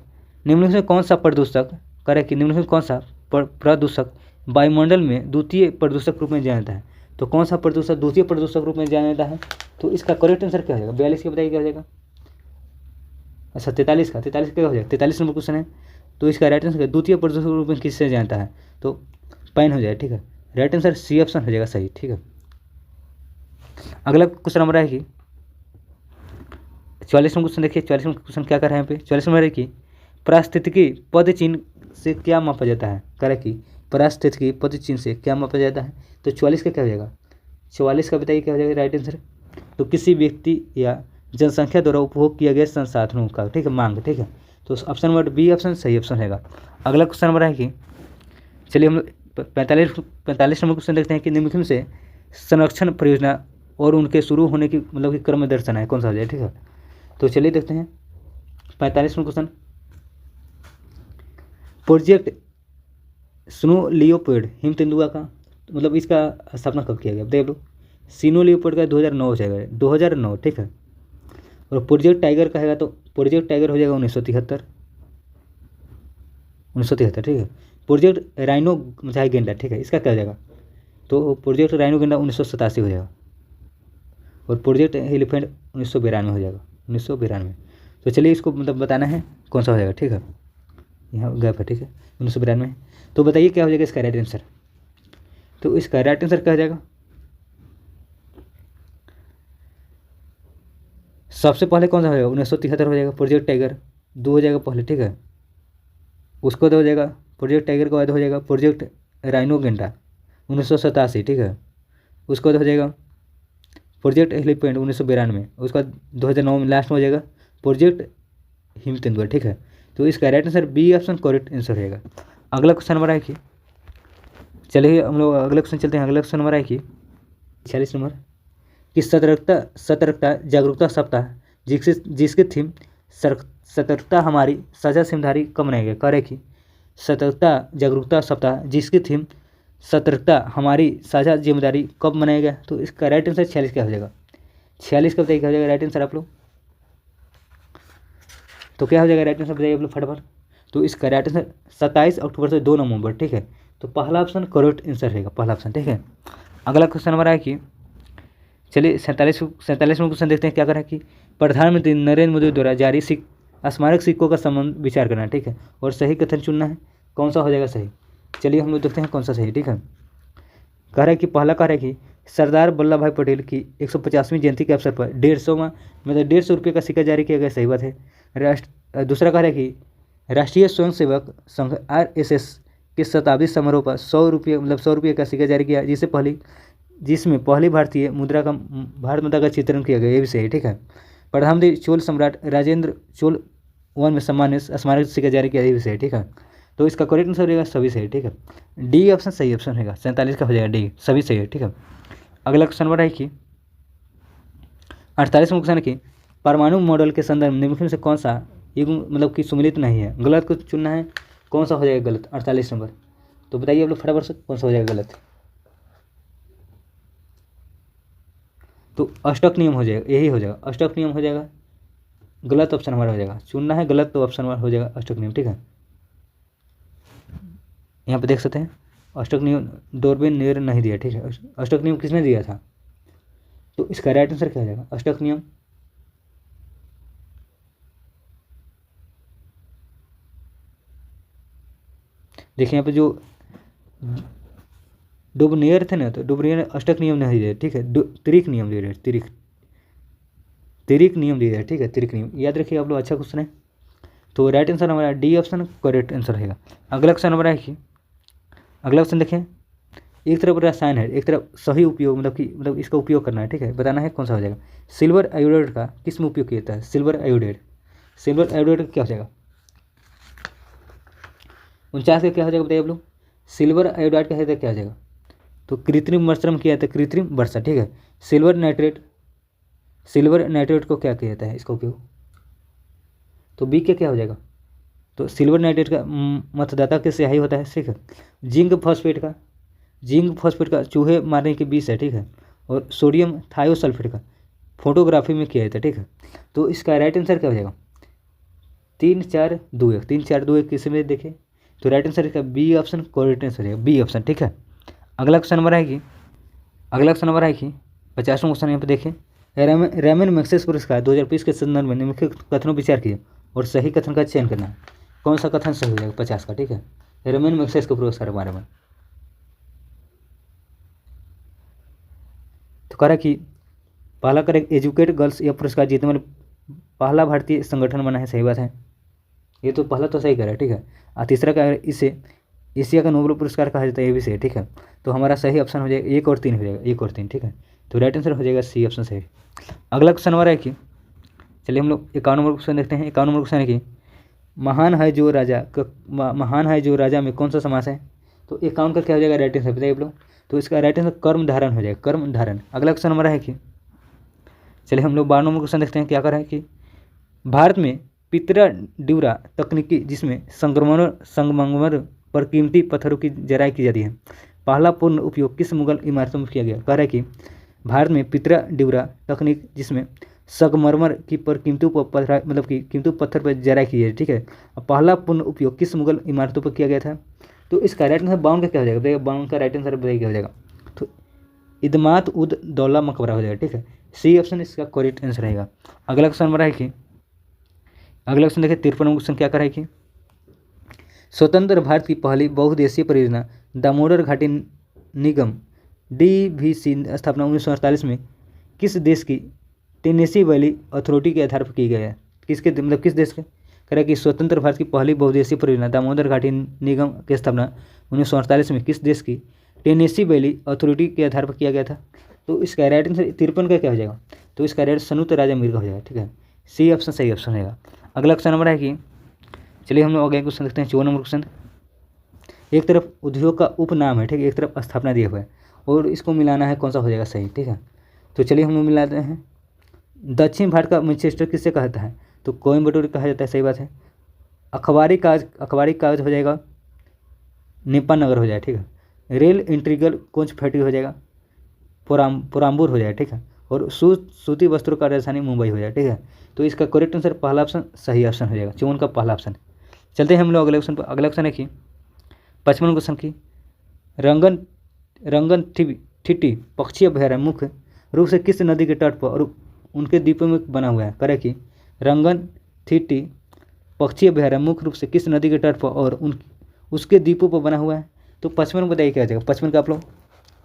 निम्नलिखित में कौन सा प्रदूषक करे कि निम्नलिखित में कौन सा प्रदूषक वायुमंडल में द्वितीय प्रदूषक रूप में जाना जाता है? तो कौन सा प्रदूषक द्वितीय प्रदूषक रूप में जाना जाता है? तो इसका करेक्ट आंसर क्या हो जाएगा? 42 का बताइए क्या हो जाएगा? अच्छा 43 का, 43 क्या हो जाएगा? 43 नंबर क्वेश्चन है। तो इसका राइट आंसर द्वितीय प्रदूषक रूप में किससे जानता है? तो पैन हो जाएगा, ठीक है। राइट आंसर सी ऑप्शन हो जाएगा सही, ठीक है। अगला क्वेश्चन हमारा है कि 44वां क्वेश्चन देखिए। 44वां क्वेश्चन क्या कर रहे हैं यहाँ पे? 44वां है कि पारिस्थितिकी पद चिन्ह से क्या मापा जाता है? करेक्ट कि पारिस्थितिकी पद चिन्ह से क्या मापा जाता है? तो 44 का क्या हो जाएगा? 44 का बताइए क्या हो जाएगा राइट आंसर? तो किसी व्यक्ति या जनसंख्या द्वारा उपभोग किया गया संसाधनों का, ठीक है, मांग, ठीक है। तो ऑप्शन नंबर बी ऑप्शन सही ऑप्शन रहेगा। अगला क्वेश्चन हमारा है कि, चलिए हम 45 नंबर क्वेश्चन देखते हैं कि निम्नलिखित में से संरक्षण परियोजना और उनके शुरू होने की मतलब कि क्रम दर्शन है, कौन सा हो जाए, ठीक है। तो चलिए देखते हैं 45वां क्वेश्चन, प्रोजेक्ट स्नो लियोपोल्ड हिम तेंदुआ का मतलब इसका स्थापना कब किया गया देख लो। स्नो लियोपोल्ड का 2009 हो जाएगा, 2009, ठीक है। और प्रोजेक्ट टाइगर का है तो प्रोजेक्ट टाइगर हो जाएगा 1973, ठीक है। प्रोजेक्ट राइनो चाहे गेंडा, ठीक है, इसका क्या हो जाएगा? तो प्रोजेक्ट राइनो गेंडा 1987 हो जाएगा। और प्रोजेक्ट एलिफेंट 1992 हो जाएगा, 1992। तो चलिए इसको मतलब बताना है कौन सा हो जाएगा, ठीक है। यहाँ गैप है, ठीक है, 1992। तो बताइए क्या हो जाएगा इसका राइट आंसर? तो इसका राइट आंसर क्या हो जाएगा? सबसे पहले कौन सा हो जाएगा? 1973 हो जाएगा, प्रोजेक्ट टाइगर 2 हो जाएगा पहले, ठीक है। उसको बाद हो जाएगा प्रोजेक्ट टाइगर के बाद हो जाएगा प्रोजेक्ट राइनो गेंडा 1987, ठीक है। उसके बाद हो जाएगा प्रोजेक्ट एलिफेंट 1992। उसके बाद 2009 में लास्ट में हो जाएगा प्रोजेक्ट हिम तेंदुआ, ठीक है। तो इसका right answer B option correct answer रहेगा। अगला क्वेश्चन हमारा है कि, चलिए हम लोग अगले क्वेश्चन चलते हैं। अगला क्वेश्चन हमारा है कि 46 नंबर कि सतर्कता जागरूकता सप्ताह जिसकी थीम सतर्कता हमारी साझा जिम्मेदारी कब मनाया गया? करे कि सतर्कता जागरूकता सप्ताह जिसकी थीम सतर्कता हमारी साझा जिम्मेदारी कब मनाया गया? तो इसका राइट आंसर 46 क्या हो जाएगा? 46 का बताइए क्या हो जाएगा राइट आंसर आप लोग? तो क्या हो जाएगा राइट आंसर बताइए आप लोग फटाफट। तो इसका राइट आंसर 27 अक्टूबर से 2 नवंबर, ठीक है। तो पहला ऑप्शन करेक्ट आंसर रहेगा, पहला ऑप्शन, ठीक है। अगला क्वेश्चन हमारा है कि, चलिए 47वां क्वेश्चन देखते हैं क्या करें कि प्रधानमंत्री नरेंद्र मोदी द्वारा जारी स्मारक सिक्कों का संबंध विचार करना है, ठीक है। और सही कथन चुनना है, कौन सा हो जाएगा सही? चलिए हम लोग देखते हैं कौन सा सही, ठीक है। कह रहा है कि पहला कह रहा है कि सरदार वल्लभ भाई पटेल की 150वीं जयंती के अवसर पर 150वां मतलब 150 रुपये का सिक्का जारी किया गया, सही बात है। दूसरा कह रहा है कि राष्ट्रीय स्वयंसेवक संघ RSS के शताब्दी समारोह पर 100 रुपये मतलब 100 रुपये का सिक्का जारी किया, जिसमें पहली भारतीय मुद्रा का भारत माता का चित्रण किया गया, ये भी सही है, ठीक है। प्रधानमंत्री चोल सम्राट राजेंद्र चोल वन में सम्मानित स्मारक सिक्का जारी किया, ये भी सही है, ठीक है। तो इसका करेक्ट आंसर रहेगा सभी सही, ठीक है। डी ऑप्शन सही ऑप्शन रहेगा, 47 का हो जाएगा डी, सभी सही है, ठीक है। अगला क्वेश्चन बढ़ा है कि 48वां क्वेश्चन की परमाणु मॉडल के संदर्भ में निम्नलिखित में से कौन सा युग्म मतलब कि सुमिलित नहीं है? गलत को चुनना है, कौन सा हो जाएगा गलत? 48 नंबर। तो बताइए आप लोग फटाफट से कौन सा हो जाएगा गलत? तो अष्टक नियम हो जाएगा, यही हो जाएगा, अष्टक नियम हो जाएगा, गलत ऑप्शन हमारा हो जाएगा। चुनना है गलत तो ऑप्शन हमारा हो जाएगा अष्टक नियम, ठीक है। यहाँ पे देख सकते हैं अष्टक नियम डॉर्विन ने नहीं दिया, ठीक है। अष्टक नियम किसने दिया था? तो इसका राइट आंसर क्या हो जाएगा? अष्टक नियम देखिए यहाँ पे जो डुबनेयर थे ना, तो डुबनेयर ने अष्टक नियम नहीं दिया, ठीक है, त्रिक नियम दे रहे, त्रिक नियम दिया है, ठीक है, त्रिक नियम याद रखिए आप लोग, अच्छा क्वेश्चन है। तो राइट आंसर हमारा डी ऑप्शन करेक्ट आंसर रहेगा। अगला क्वेश्चन हमारा है कि अगला क्वेश्चन देखें, एक तरफ रसायन है, एक तरफ सही उपयोग मतलब इसका उपयोग करना है, ठीक है, बताना है कौन सा हो जाएगा। सिल्वर आयोडाइड का किस में उपयोग किया जाता है? सिल्वर आयोडाइड का क्या हो जाएगा? 49 का क्या हो जाएगा बताइए आप लोग? सिल्वर आयोडाइड का है क्या हो जाएगा? तो कृत्रिम मर्सरम किया जाता है, कृत्रिम वर्षा, ठीक है। सिल्वर नाइट्रेट को क्या किया जाता है इसका उपयोग? तो बी के क्या हो जाएगा? तो सिल्वर नाइट्रेट का मतदाता के स्याही होता है, ठीक है। जिंक फॉस्फेट का चूहे मारने की विष है, ठीक है। और सोडियम थायोसल्फेट का फोटोग्राफी में किया जाता है, ठीक है। तो इसका राइट आंसर क्या हो जाएगा? 3-4-2-1 किस में देखें, तो राइट आंसर इसका बी ऑप्शन करेक्ट आंसर है, बी ऑप्शन, ठीक है। अगला क्वेश्चन नंबर है कि 50वां क्वेश्चन यहाँ पे देखें, रैमन मैग्सेसे पुरस्कार 2020 के संदर्भ में निम्नलिखित कथनों विचार किए और सही कथन का चयन करना है। कौन सा कथन सही हो जाएगा 50 का, ठीक है। रैमन मैग्सेसे के पुरस्कार के बारे में तो कह रहा कि पहला करेक्ट, एजुकेट गर्ल्स यह पुरस्कार जीतने वाले पहला भारतीय संगठन बना है, सही बात है, ये तो पहला तो सही कह रहा है, ठीक है। और तीसरा का इसे एशिया का नोबेल पुरस्कार कहा जाता है, ये भी सही है, ठीक है। तो हमारा सही ऑप्शन हो जाएगा 1 और 3 हो जाएगा, 1 और 3, ठीक है। तो राइट आंसर हो जाएगा सी ऑप्शन सही। अगला क्वेश्चन हमारा है कि चलिए हम लोग 51 नंबर क्वेश्चन देखते हैं। 51 नंबर क्वेश्चन है कि महान है जो राजा में कौन सा समास है? तो 51 का क्या हो जाएगा राइट आंसर बताइए आप लोग? तो इसका राइट आंसर कर्म धारण हो जाएगा, कर्म धारण। अगला क्वेश्चन हमारा है कि चलिए हम लोग 12 नंबर क्वेश्चन देखते हैं, क्या कर रहे हैं कि भारत में पितरा ड्यूरा तकनीकी जिसमें संगमरमर पर कीमती पत्थरों की जराई की जाती है, पहला पूर्ण उपयोग किस मुगल इमारतों में किया गया? कह रहा है कि भारत में पितरा ड्यूरा तकनीक जिसमें संगमरमर की पर कीमती पत्थर मतलब कि कीमती पत्थर पर जराई की है, ठीक है। और पहला पूर्ण उपयोग किस मुगल इमारतों पर किया गया था? तो इसका राइट आंसर 52 का क्या हो जाएगा? 52 का राइट आंसर बताइए क्या हो जाएगा? तो इदमात उद दौला मकबरा हो जाएगा, ठीक है। सी ऑप्शन इसका करेक्ट आंसर रहेगा। अगला क्वेश्चन हमारा है कि अगला क्वेश्चन देखिए 53 नंबर क्वेश्चन क्या कर रहा है कि स्वतंत्र भारत की पहली बहुउद्देशीय परियोजना दामोदर घाटी निगम DVC स्थापना 1948 में किस देश की टेनेसी वैली अथॉरिटी के आधार पर की गई है? किसके मतलब किस देश के? कह रहा है कि स्वतंत्र भारत की पहली बहुउद्देशीय परियोजना दामोदर घाटी निगम की स्थापना 1948 में किस देश की टेनेसी वैली अथॉरिटी के आधार पर किया गया था? तो इसका राइट आंसर 53 का क्या हो जाएगा? तो इसका राइट संयुक्त राज्य अमेरिका हो जाएगा, ठीक है। सी ऑप्शन सही ऑप्शन रहेगा। अगला क्वेश्चन नंबर है कि चलिए हम लोग अगले क्वेश्चन देखते हैं 54 नंबर क्वेश्चन। एक तरफ उद्योग का उपनाम है, ठीक है, एक तरफ स्थापना दिया हुआ है और इसको मिलाना है, कौन सा हो जाएगा सही, ठीक है। तो चलिए हम लोग मिलाते हैं। दक्षिण भारत का मैनचेस्टर किससे कहता है? तो कोयम्बटूर कहा जाता है, सही बात है। अखबारी कागज हो जाएगा नेपाल नगर हो जाएगा, ठीक है। रेल इंटीग्रल कोच फैक्ट्री हो जाएगा पुराम्बूर हो जाएगा, ठीक है। और सूती वस्त्रों का राजधानी मुंबई हो जाएगा, ठीक है। तो इसका करेक्ट आंसर पहला ऑप्शन सही ऑप्शन हो जाएगा, 54 का पहला ऑप्शन। चलते हैं हम लोग अगले ऑप्शन पर। अगला ऑप्शन है कि 55 क्वेश्चन की रंगन ठिटी पक्षी अभयारण्य मुख्य रूप से किस नदी के तट पर और उनके द्वीपों में बना हुआ है? करे कि रंगन ठिटी पक्षी अभयारण्य मुख्य रूप से किस नदी के तट पर और उसके द्वीपों पर बना हुआ है? तो 55 बताइए क्या हो जाएगा? 55 का आप लोग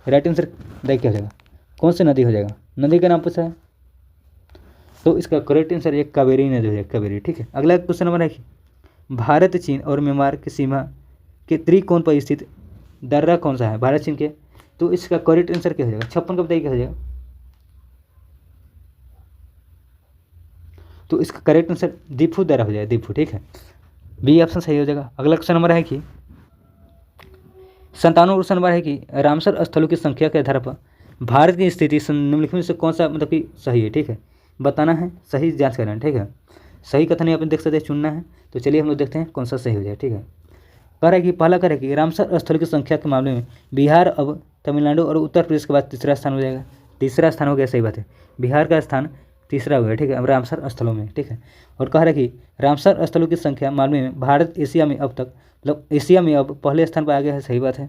राइट आंसर बताइए क्या हो जाएगा? कौन सी नदी हो जाएगा? नदी का नाम पूछा है, तो इसका करेक्ट आंसर एक कावेरी नदी हो जाएगा, कावेरी, ठीक है। अगला क्वेश्चन नंबर है कि भारत चीन और म्यांमार की सीमा के त्रिकोण पर स्थित दर्रा कौन सा है? भारत चीन के। तो इसका करेक्ट आंसर क्या हो जाएगा? 56 का बताइए क्या हो जाएगा? तो इसका करेक्ट आंसर दीफू दर्रा हो जाएगा, दीफू, ठीक है। बी ऑप्शन सही हो जाएगा। अगला क्वेश्चन नंबर है कि 57 क्वेश्चन नंबर है कि रामसर स्थलों की संख्या के आधार पर भारत की स्थिति निम्नलिखित में से कौन सा मतलब कि सही है, ठीक है, बताना है, सही जांच करना है, ठीक है। सही कथन यहाँ पर देख सकते हैं, चुनना है। तो चलिए हम लोग देखते हैं कौन सा सही हो जाए, ठीक है। कह रहा है कि पहला कह रहा है कि रामसर स्थल की संख्या के मामले में बिहार अब तमिलनाडु और उत्तर प्रदेश के बाद तीसरा स्थान हो जाएगा। तीसरा स्थान हो गया, सही बात है, बिहार का स्थान तीसरा हो गया, ठीक है, अब रामसर स्थलों में, ठीक है। और कह रहा है कि रामसर स्थलों की संख्या मामले में भारत एशिया में अब तक मतलब एशिया में अब पहले स्थान पर आ गया है, सही बात है।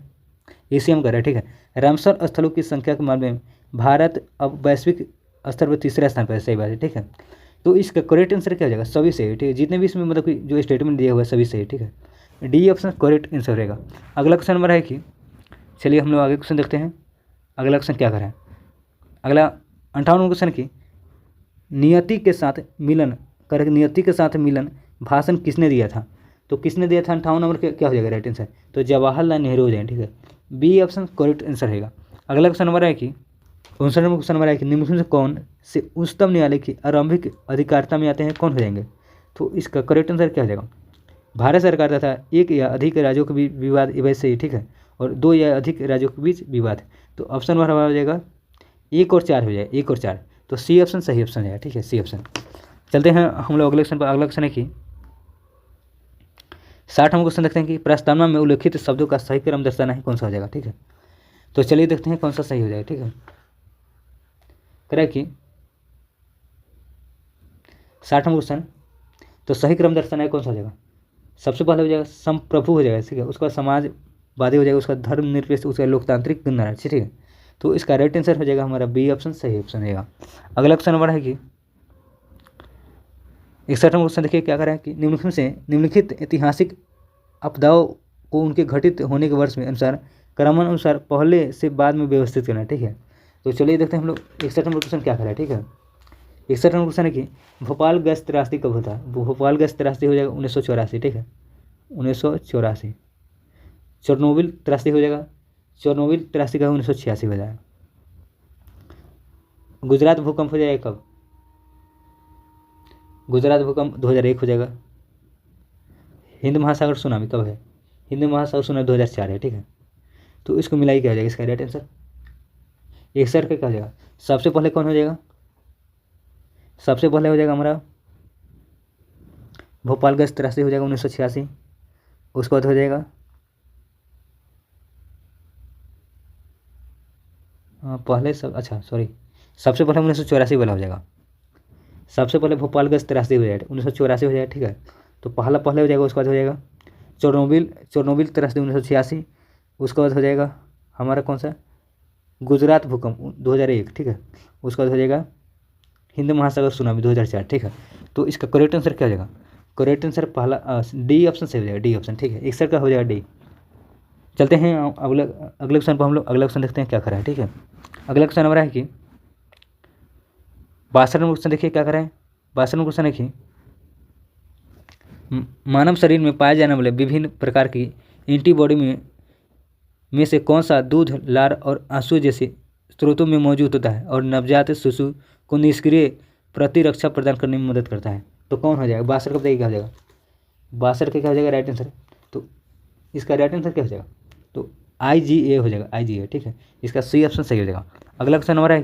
एशिया में कर रहा है, ठीक है। रामसर स्थलों की संख्या के मामले में भारत अब वैश्विक स्तर पर तीसरे स्थान पर है, सही बात है, ठीक है। तो इसका करेक्ट आंसर क्या हो जाएगा, सभी सही है, ठीक है। जितने भी इसमें मतलब कि जो स्टेटमेंट दिया हुआ है सभी सही है, ठीक है। डी ऑप्शन करेक्ट आंसर रहेगा। अगला क्वेश्चन नंबर है कि, चलिए हम लोग आगे क्वेश्चन देखते हैं। अगला क्वेश्चन क्या कर रहा है, अगला 58वां क्वेश्चन की, नियति के साथ मिलन, करेक्ट, नियति के साथ मिलन भाषण किसने दिया था? तो किसने दिया था 58 नंबर क्या हो जाएगा राइट आंसर, तो जवाहरलाल नेहरू हो जाएंगे, ठीक है। बी ऑप्शन करेक्ट आंसर रहेगा। अगला क्वेश्चन नंबर है कि 59 नंबर क्वेश्चन नंबर है कि निम्नलिखित में से कौन से उच्चतम न्यायालय की आरंभिक अधिकारिता में आते हैं, कौन हो जाएंगे? तो इसका करेक्ट आंसर क्या हो जाएगा, भारत सरकार तथा एक या अधिक राज्यों के बीच विवाद, वैसे ही, ठीक है, और 2 या अधिक राज्यों के बीच विवाद। तो ऑप्शन नंबर हो जाएगा 1 और 4 हो जाए, 1 और 4, तो सी ऑप्शन सही ऑप्शन है, ठीक है, सी ऑप्शन। चलते हैं हम लोग अगले क्वेश्चन पर। अगला क्वेश्चन है कि 60वां क्वेश्चन देखते हैं कि प्रस्तावना में उल्लिखित शब्दों का सही क्रम दर्शाना है, कौन सा हो जाएगा, ठीक है। तो चलिए देखते हैं कौन सा सही हो जाएगा, ठीक है। करेक्ट कि 60वां क्वेश्चन, तो सही क्रम दर्शाना है, कौन सा हो जाएगा, सबसे पहले हो जाएगा संप्रभु हो जाएगा, ठीक है, उसका समाजवादी हो जाएगा, उसका धर्मनिरपेक्ष, उसका लोकतांत्रिक गणराज्य, ठीक है। तो इसका राइट आंसर हो जाएगा हमारा बी ऑप्शन सही ऑप्शन रहेगा। अगला क्वेश्चन नंबर है कि 61वां क्वेश्चन देखिए क्या कर रहा है कि निम्नलिखित से निम्नलिखित ऐतिहासिक आपदाओं को उनके घटित होने के वर्ष में अनुसार क्रमानुसार पहले से बाद में व्यवस्थित करना है, ठीक है। तो चलिए देखते हैं हम लोग 61 नंबर क्वेश्चन क्या कर रहा है, ठीक है। 61 नंबर क्वेश्चन है कि भोपाल गैस त्रासदी कब होता है? भोपाल गैस त्रासदी हो जाएगा 1984, ठीक है, 1984। चेरनोबिल त्रासदी हो जाएगा, चेरनोबिल त्रासदी का 1986 हो जाएगा। गुजरात भूकंप हो जाएगा कब? गुजरात भूकंप 2001 हो जाएगा। हिंद महासागर सुनामी कब है? हिंद महासागर सुनामी 2004 है, ठीक है। तो इसको मिलाई क्या हो जाएगा, इसका राइट आंसर 61 का क्या हो जाएगा, सबसे पहले कौन हो जाएगा, सबसे पहले हो जाएगा हमारा भोपाल गैस त्रासदी हो जाएगा 1986। उसके बाद हो जाएगा पहले सब, अच्छा सॉरी, सबसे पहले 1984 वाला हो जाएगा, सबसे पहले भोपाल गैस त्रासदी हो जाएगा 1984 हो जाएगा, ठीक है। तो पहले हो जाएगा, उसके बाद हो जाएगा चेरनोबिल त्रासदी 1986। उसके बाद हो जाएगा हमारा कौन सा, गुजरात भूकंप 2001, ठीक है। उसके बाद हो जाएगा हिंद महासागर सुनामी 2004, ठीक है। तो इसका करेक्ट आंसर क्या हो जाएगा, करेक्ट आंसर पहला डी ऑप्शन सही हो जाएगा, डी ऑप्शन, ठीक है, 61 का हो जाएगा डी। चलते हैं अगले क्वेश्चन पर। हम लोग अगला क्वेश्चन देखते हैं क्या करा है, ठीक है। अगला क्वेश्चन हमारा है कि 62 नंबर क्वेश्चन देखिए क्या करा है। 62 नंबर क्वेश्चन है कि मानव शरीर में पाए जाने वाले विभिन्न प्रकार की एंटीबॉडी में से कौन सा दूध, लार और आंसू जैसे स्रोतों में मौजूद होता है और नवजात शिशु को निष्क्रिय प्रतिरक्षा प्रदान करने में मदद करता है? तो कौन हो जाएगा, 62 का बताइए क्या हो जाएगा, 62 का क्या हो जाएगा राइट आंसर। तो इसका राइट आंसर क्या हो जाएगा, तो IgA हो जाएगा, IgA, ठीक है। इसका सी ऑप्शन सही हो जाएगा। अगला क्वेश्चन हमारा है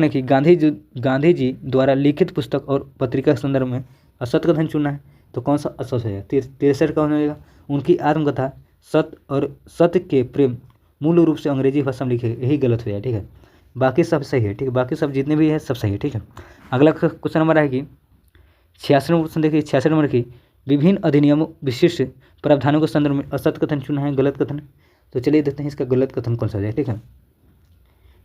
कि गांधी जी द्वारा लिखित पुस्तक और पत्रिका के संदर्भ में असत्य कथन चुनना है, तो कौन सा असत्य हो जाएगा, 63 का हो जाएगा। उनकी आत्मकथा सत्य और सत्य के प्रेम मूल रूप से अंग्रेजी भाषा में लिखे, यही गलत हो जाए, ठीक है। बाकी सब सही है, ठीक है, बाकी सब जितने भी है सब सही है, ठीक है। अगला क्वेश्चन हमारा है कि 86 नंबर क्वेश्चन देखिए, 86 नंबर की विभिन्न अधिनियमों विशिष्ट प्रावधानों के संदर्भ में असत्य कथन चुना है, गलत कथन। तो चलिए देखते हैं इसका गलत कथन कौन सा हो जाए, ठीक है।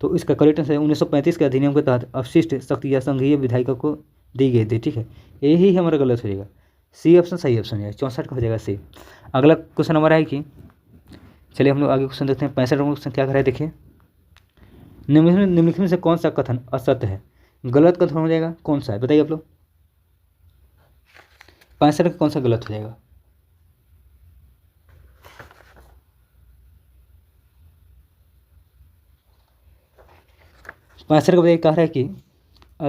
तो इसका करेक्ट आंसर 1935 के अधिनियम के तहत अवशिष्ट शक्ति या संघीय विधायिका को दी गई थी, ठीक है, यही हमारा गलत हो जाएगा, सी ऑप्शन सही ऑप्शन है, 64 का हो जाएगा सी। अगला क्वेश्चन हमारा है कि, चलिए हम लोग आगे क्वेश्चन देखते हैं। 65 नंबर क्वेश्चन क्या कर रहा है देखिए, निम्नलिखित में से कौन सा कथन असत्य है, गलत कथन हो जाएगा, कौन सा है बताइए आप लोग, 65 का कौन सा गलत हो जाएगा, पाँचर का बताइए, कह रहा है कि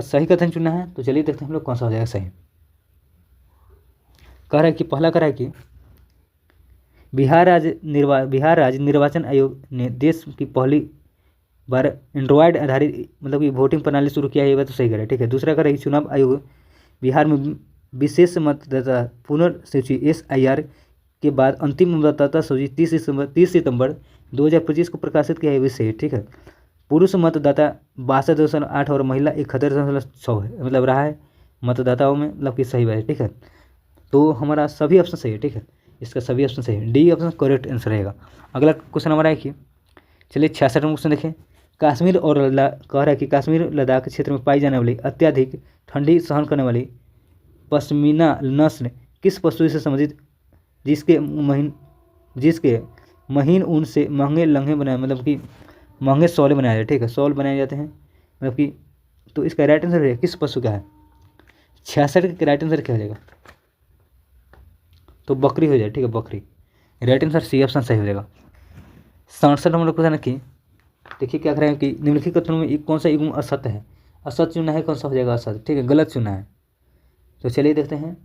सही कथन चुनना है। तो चलिए देखते हैं हम लोग कौन सा हो जाएगा सही। कह रहा है कि पहला कह रहा है कि बिहार राज्य निर्वाचन आयोग ने देश की पहली बार एंड्रॉयड आधारित मतलब कि वोटिंग प्रणाली शुरू किया है, ये बात तो सही कह रहा है, ठीक है। दूसरा कह रहा है कि चुनाव आयोग बिहार में विशेष मतदाता पुनर्सूची SIR के बाद अंतिम मतदाता सूची 30 सितंबर 2025 को प्रकाशित किया है, ये सही है, ठीक है। पुरुष मतदाता 62.8 और महिला 71.6 है, मतलब रहा है मतदाताओं में, मतलब कि सही बात है, ठीक है। तो हमारा सभी ऑप्शन सही है, ठीक है। इसका सभी ऑप्शन सही है, डी ऑप्शन करेक्ट आंसर रहेगा। अगला क्वेश्चन हमारा है कि चलिए 66वां क्वेश्चन देखें। कश्मीर और कह रहा है कि कश्मीर लद्दाख क्षेत्र में पाई जाने वाली अत्यधिक ठंडी सहन करने वाली पश्मीना नस्ल किस पशु से संबंधित जिसके महीन ऊन से महंगे लंघे बनाए, मतलब कि महंगे शॉल बनाए जाते, ठीक है, शॉल बनाए जाते हैं, मतलब कि, तो इसका राइट आंसर है किस पशु का है? 66 का राइट आंसर क्या हो जाएगा? तो बकरी हो जाए, ठीक है, बकरी। राइट आंसर सी ऑप्शन सही हो जाएगा। 67 नंबर क्वेश्चन है कि देखिए क्या करें कि निम्नलिखित कथनों में कौन सा युग्म असत्य है? असत्य चुना है, कौन सा हो जाएगा असत्य, ठीक है, गलत चुना है। तो चलिए देखते हैं,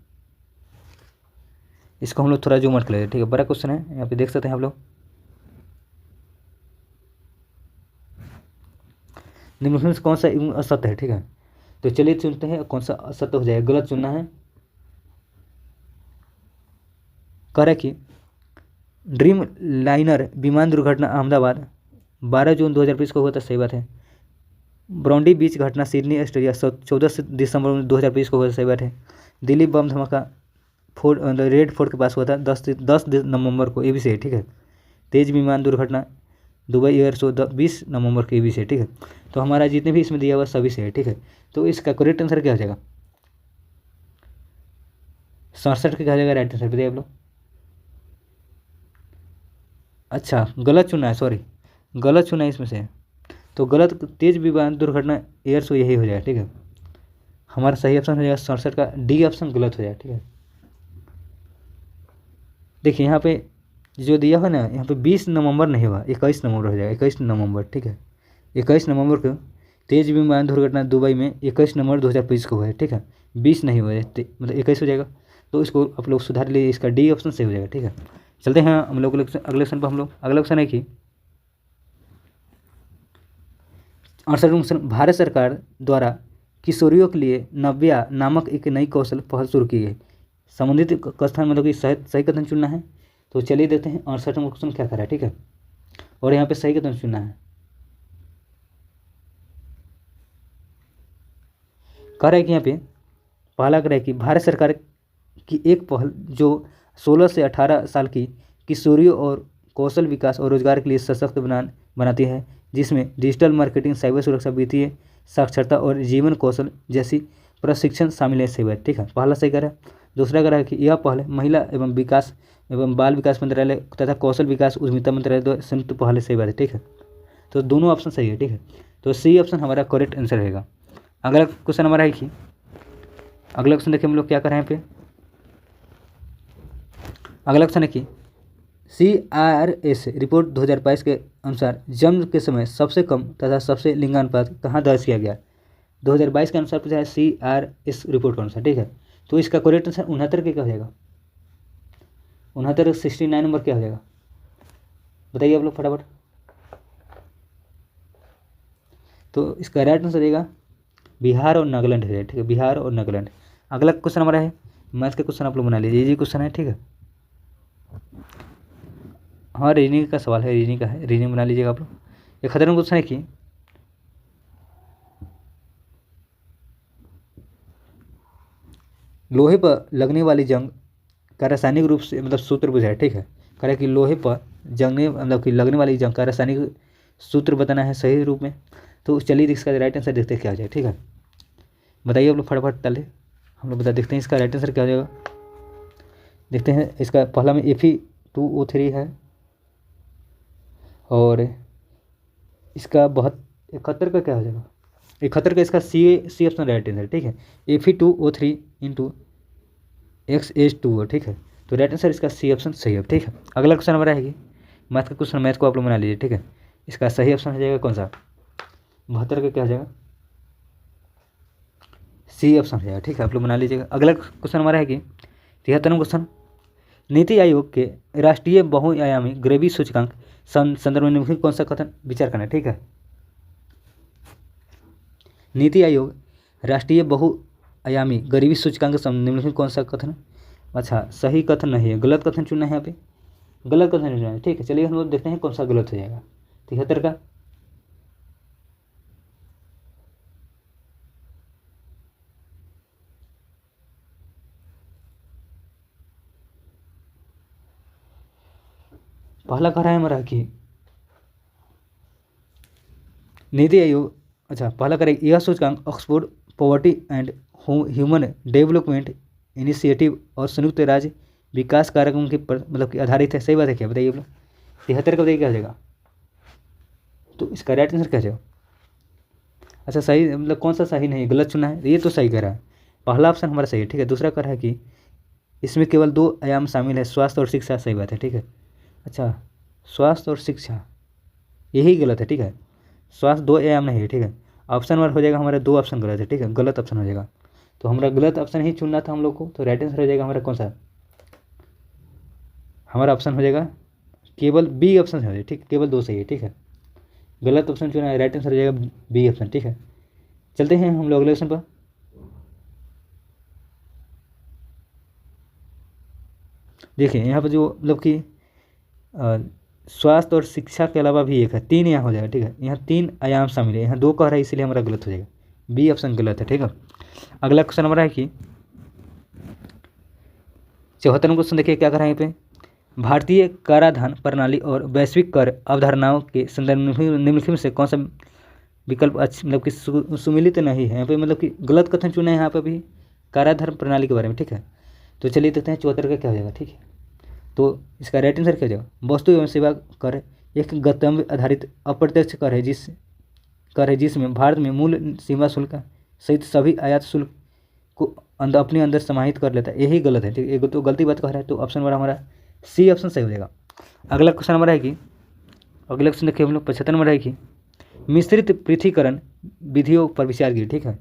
इसको हम लोग थोड़ा जूम कर लेते हैं, ठीक है, बड़ा क्वेश्चन है, यहाँ पे देख सकते हैं आप लोग। निम्नलिखित से कौन सा युग्म असत्य है, ठीक है, तो चलिए चुनते हैं कौन सा असत्य हो जाएगा, गलत चुनना है। कह रहा है कि ड्रीम लाइनर विमान दुर्घटना अहमदाबाद 12 जून 2020 को हुआ था, सही बात है। ब्रॉन्डी बीच घटना सिडनी ऑस्ट्रेलिया 14 दिसंबर 2020 को हुआ था, सही बात है। दिल्ली बम धमाका रेड फोर्ट के पास हुआ था 10 नवंबर को, ये भी सही है, ठीक है। तेज विमान दुर्घटना दुबई एयर शो 20 नवंबर को, ये भी सही है, ठीक है। तो हमारा जितने भी इसमें दिया हुआ सभी सही है, ठीक है। तो इसका करेक्ट आंसर क्या हो जाएगा? 67 का क्या हो जाएगा राइट आंसर, बताइए आप लोग। अच्छा, गलत चुना है, सॉरी, गलत चुना है इसमें से, तो गलत तेज विमान दुर्घटना एयर शो यही हो जाएगा, ठीक है। हमारा सही ऑप्शन हो जाएगा 67 का डी ऑप्शन गलत हो जाएगा, ठीक है। देखिए यहाँ पे जो दिया हुआ ना, यहाँ पे 20 नवंबर नहीं हुआ, 21 नवंबर हो जाएगा, 21 नवंबर, ठीक है। 21 नवंबर को तेज विमान दुर्घटना दुबई में 21 नवंबर 2020 को हुआ है, ठीक है। 20 नहीं हुआ है, मतलब 21 हो जाएगा। तो इसको आप लोग सुधार लीजिए, इसका डी ऑप्शन सही हो जाएगा, ठीक है। चलते हैं हम लोग अगले ऑप्शन पर। हम लोग अगला ऑप्शन है कि 68 क्वेश्चन, भारत सरकार द्वारा किशोरियों के लिए नव्या नामक एक नई कौशल पहल शुरू की गई, संबंधित कथन, मतलब कि सही कथन चुनना है। तो चलिए देखते हैं 68वां क्वेश्चन क्या कर रहा है, ठीक है, और यहाँ पे सही कथन चुनना है। कह रहा है कि यहाँ पे पहला कह रहा है कि भारत सरकार की एक पहल जो 16 से 18 साल की किशोरियों और कौशल विकास और रोजगार के लिए सशक्त बनाती है, जिसमें डिजिटल मार्केटिंग, साइबर सुरक्षा, वित्तीय साक्षरता और जीवन कौशल जैसी प्रशिक्षण शामिल है, सही बात, ठीक है, पहला सही कह रहा है। दूसरा कह रहा है कि यह पहल महिला एवं विकास एवं बाल विकास मंत्रालय तथा कौशल विकास उद्यमिता मंत्रालय द्वारा संयुक्त पहल है, सही बात है, ठीक है। तो दोनों ऑप्शन सही है, ठीक है। तो सी ऑप्शन हमारा करेक्ट आंसर रहेगा। अगला क्वेश्चन हमारा है कि अगला क्वेश्चन देखिए हम लोग क्या कर रहे हैं यहाँ पे। अगला क्वेश्चन है कि CRS रिपोर्ट 2022 के अनुसार जन्म के समय सबसे कम तथा सबसे लिंगानुपात कहाँ दर्ज किया गया? 2022 के अनुसार पूछा है CRS रिपोर्ट के अनुसार, ठीक है। तो इसका करेक्ट आंसर 69 के क्या हो जाएगा? 69 69 नंबर क्या हो जाएगा, बताइए आप लोग फटाफट। तो इसका राइट आंसर रहेगा बिहार और नागालैंड है, ठीक है, बिहार और नागालैंड। अगला क्वेश्चन हमारा है मैथ का क्वेश्चन, आप लोग बना लीजिए, ये क्वेश्चन है, ठीक है। हाँ, रीजनिंग का सवाल है, रीजनिंग का है, रीजनिंग बना लीजिएगा आप लोग। एक खतरनाक क्वेश्चन है कि लोहे पर लगने वाली जंग का रासायनिक रूप से, मतलब सूत्र बुझाए, ठीक है। कह रहा है कि लोहे पर जंगने, मतलब कि लगने वाली जंग का रासायनिक सूत्र बताना है सही रूप में। तो चलिए इसका राइट आंसर देखते हैं क्या हो जाए, ठीक है, बताइए आप लोग फटाफट, पहले हम लोग बता देखते हैं इसका राइट आंसर क्या हो जाएगा। देखते हैं, इसका पहला में Fe2O3 है, और इसका 71 का क्या हो जाएगा, 71 का इसका सी ऑप्शन राइट आंसर, ठीक है। Fe2O3 इंटू XH2O, ठीक है। तो राइट आंसर इसका सी ऑप्शन सही है, ठीक है। अगला क्वेश्चन हमारा है कि मैथ का क्वेश्चन, मैथ को आप लोग बना लीजिए, ठीक है। इसका सही ऑप्शन हो जाएगा कौन सा, 72 का क्या हो जाएगा, सी ऑप्शन हो जाएगा, ठीक है, आप लोग बना लीजिएगा। अगला क्वेश्चन हमारा है कि 73वां क्वेश्चन, नीति आयोग के राष्ट्रीय बहुआयामी गरीबी सूचकांक संदर्भ में निम्नलिखित कौन सा कथन विचार करना है, ठीक है। नीति आयोग राष्ट्रीय बहुआयामी गरीबी सूचकांक निम्नलिखित कौन सा कथन, अच्छा सही कथन नहीं है, गलत कथन चुनना है यहाँ पे, गलत कथन चुनना है, ठीक है। चलिए हम लोग देखते हैं कौन सा गलत हो जाएगा। 73 का पहला कह रहा है हमारा कि नीति आयोग, अच्छा पहला करें यह सूचकांक Oxford poverty and human development initiative और संयुक्त राज्य विकास कार्यक्रम के पर मतलब कि आधारित है। सही बात है क्या, बताइए आप लोग। 73 का बताइए क्या हो जाएगा, तो इसका राइट आंसर क्या हो जाएगा। अच्छा सही मतलब कौन सा सही नहीं, गलत चुना है, ये तो सही कह रहा है, पहला ऑप्शन हमारा सही है। ठीक है, दूसरा कह रहा है कि इसमें केवल 2 आयाम शामिल है, स्वास्थ्य और शिक्षा। सही बात है। ठीक है, अच्छा स्वास्थ्य और शिक्षा यही गलत है। ठीक है, स्वास्थ्य 2 आयाम नहीं है। ठीक है, ऑप्शन नंबर हो जाएगा हमारा 2 ऑप्शन गलत है। ठीक है, गलत ऑप्शन हो जाएगा, तो हमारा गलत ऑप्शन ही चुनना था हम लोग को। तो राइट आंसर हो जाएगा हमारा कौन सा, हमारा ऑप्शन हो जाएगा केवल बी ऑप्शन हो जाएगा। ठीक, केवल 2 सही है। ठीक है, गलत ऑप्शन चुना है, राइट आंसर हो जाएगा बी ऑप्शन। ठीक है, चलते हैं हम लोग अगले ऑप्शन पर। देखिए यहाँ पर जो मतलब कि स्वास्थ्य और शिक्षा के अलावा भी एक है, 3 यहाँ हो जाएगा। ठीक है, यहाँ 3 आयाम शामिल है, यहाँ 2 कह रहा है, इसलिए हमारा गलत हो जाएगा, बी ऑप्शन गलत है। ठीक है, अगला क्वेश्चन हमारा है कि 74 क्वेश्चन देखिए क्या कर रहा है यहाँ पे, भारतीय कराधान प्रणाली और वैश्विक कर अवधारणाओं के संदर्भ में निम्नलिखित में से कौन सा विकल्प मतलब कि सुमिलित नहीं है। यहाँ पे मतलब कि गलत कथन चुना है यहाँ पे भी कराधान प्रणाली के बारे में। ठीक है, तो चलिए देखते हैं 74 का क्या हो जाएगा। ठीक है, तो इसका राइट आंसर क्या हो जाएगा, वस्तु एवं सेवा कर एक गंतव्य आधारित अप्रत्यक्ष कर है जिसमें भारत में मूल सीमा शुल्क सहित सभी आयात शुल्क को अपने अंदर समाहित कर लेता है। यही गलत है। ठीक है, तो गलती बात कह रहा है, तो ऑप्शन नंबर हमारा सी ऑप्शन सही हो जाएगा। अगला क्वेश्चन हमारा है कि अगला क्वेश्चन देखिए हम लोग 75 नंबर है कि मिश्रित पृथकीकरण विधियों पर विचार की। ठीक है,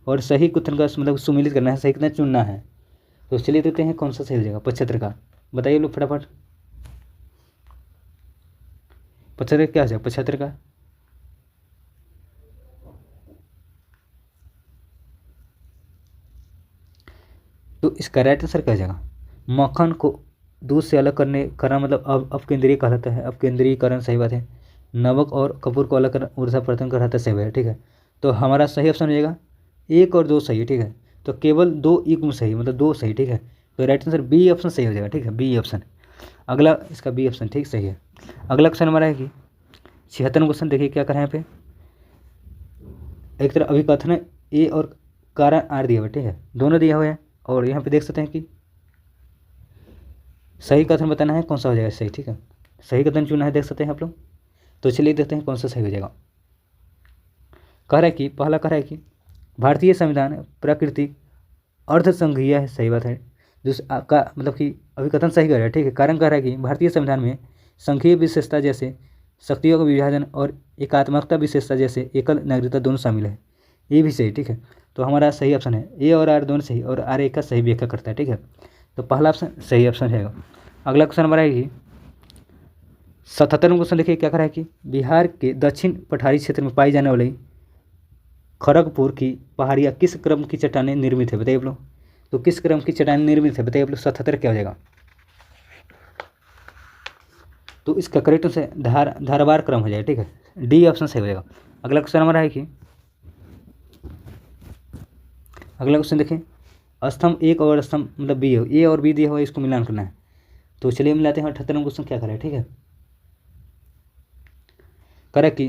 और सही कथन का मतलब सुमिलित करना है, सही कथन चुनना है। तो चलिए देखते हैं कौन सा सही हो जाएगा 75 का, बताइए लोग फटाफट। 75 क्या हो जाएगा 75 का, तो इसका राइट आंसर क्या हो जाएगा, मक्खन को दूध से अलग करना मतलब अपकेंद्रीय कहलाता है, अपकेंद्रीयकरण। सही बात है, नमक और कपूर को अलग करना ऊर्जा प्रदान कहलाता है। सही बात है। ठीक है, तो हमारा सही ऑप्शन हो जाएगा 1 और 2 सही है। ठीक है, तो केवल 2 युग्म सही मतलब 2 सही। ठीक है, तो राइट आंसर बी ऑप्शन सही हो जाएगा। ठीक है, बी ऑप्शन, अगला इसका बी ऑप्शन ठीक सही है। अगला क्वेश्चन हमारा है कि 76 क्वेश्चन देखिए क्या कर रहे हैं यहाँ पे, एक तरह अभिकथन ए और कारण आर दिया हुआ है। ठीक है, दोनों दिया हुआ है, और यहाँ पे देख सकते हैं कि सही कथन बताना है, कौन सा हो जाएगा सही। ठीक है, सही कथन चुना है, देख सकते हैं आप लोग। तो चलिए देखते हैं कौन सा सही हो जाएगा। कह रहा है कि पहला कह रहा है कि भारतीय संविधान प्राकृतिक अर्धसंघीय है। सही बात है, का मतलब कि अभिकथन सही कर रहा है। ठीक है, कारण कह रहा है कि भारतीय संविधान में संघीय विशेषता जैसे शक्तियों का विभाजन और एकात्मकता विशेषता जैसे एकल नागरिकता दोनों शामिल है, ये भी सही। ठीक है, तो हमारा सही ऑप्शन है ए और आर दोनों सही, और आर एक का सही व्याख्या करता है। ठीक है, तो पहला ऑप्शन सही ऑप्शन है। अगला क्वेश्चन हमारा है कि 77 क्वेश्चन देखिए क्या कह रहा है कि बिहार के दक्षिण पठारी क्षेत्र में पाई जाने वाली खड़गपुर की पहाड़ियाँ किस क्रम की चट्टानें निर्मित है, बताइए आप लोग। तो किस क्रम की चट्टानें निर्मित है, बताइए आप लोग। 77 क्या हो जाएगा, तो इसका करेक्ट से धारवार क्रम हो जाएगा। ठीक है, डी ऑप्शन सही हो जाएगा। अगला क्वेश्चन हमारा है कि अगला क्वेश्चन देखें, स्तंभ 1 और स्तंभ मतलब बी हो, ए और बी दिया हुआ है, इसको मिलान करना है। तो चलिए मिलाते हैं। 78 क्वेश्चन क्या करें। ठीक है, करे कि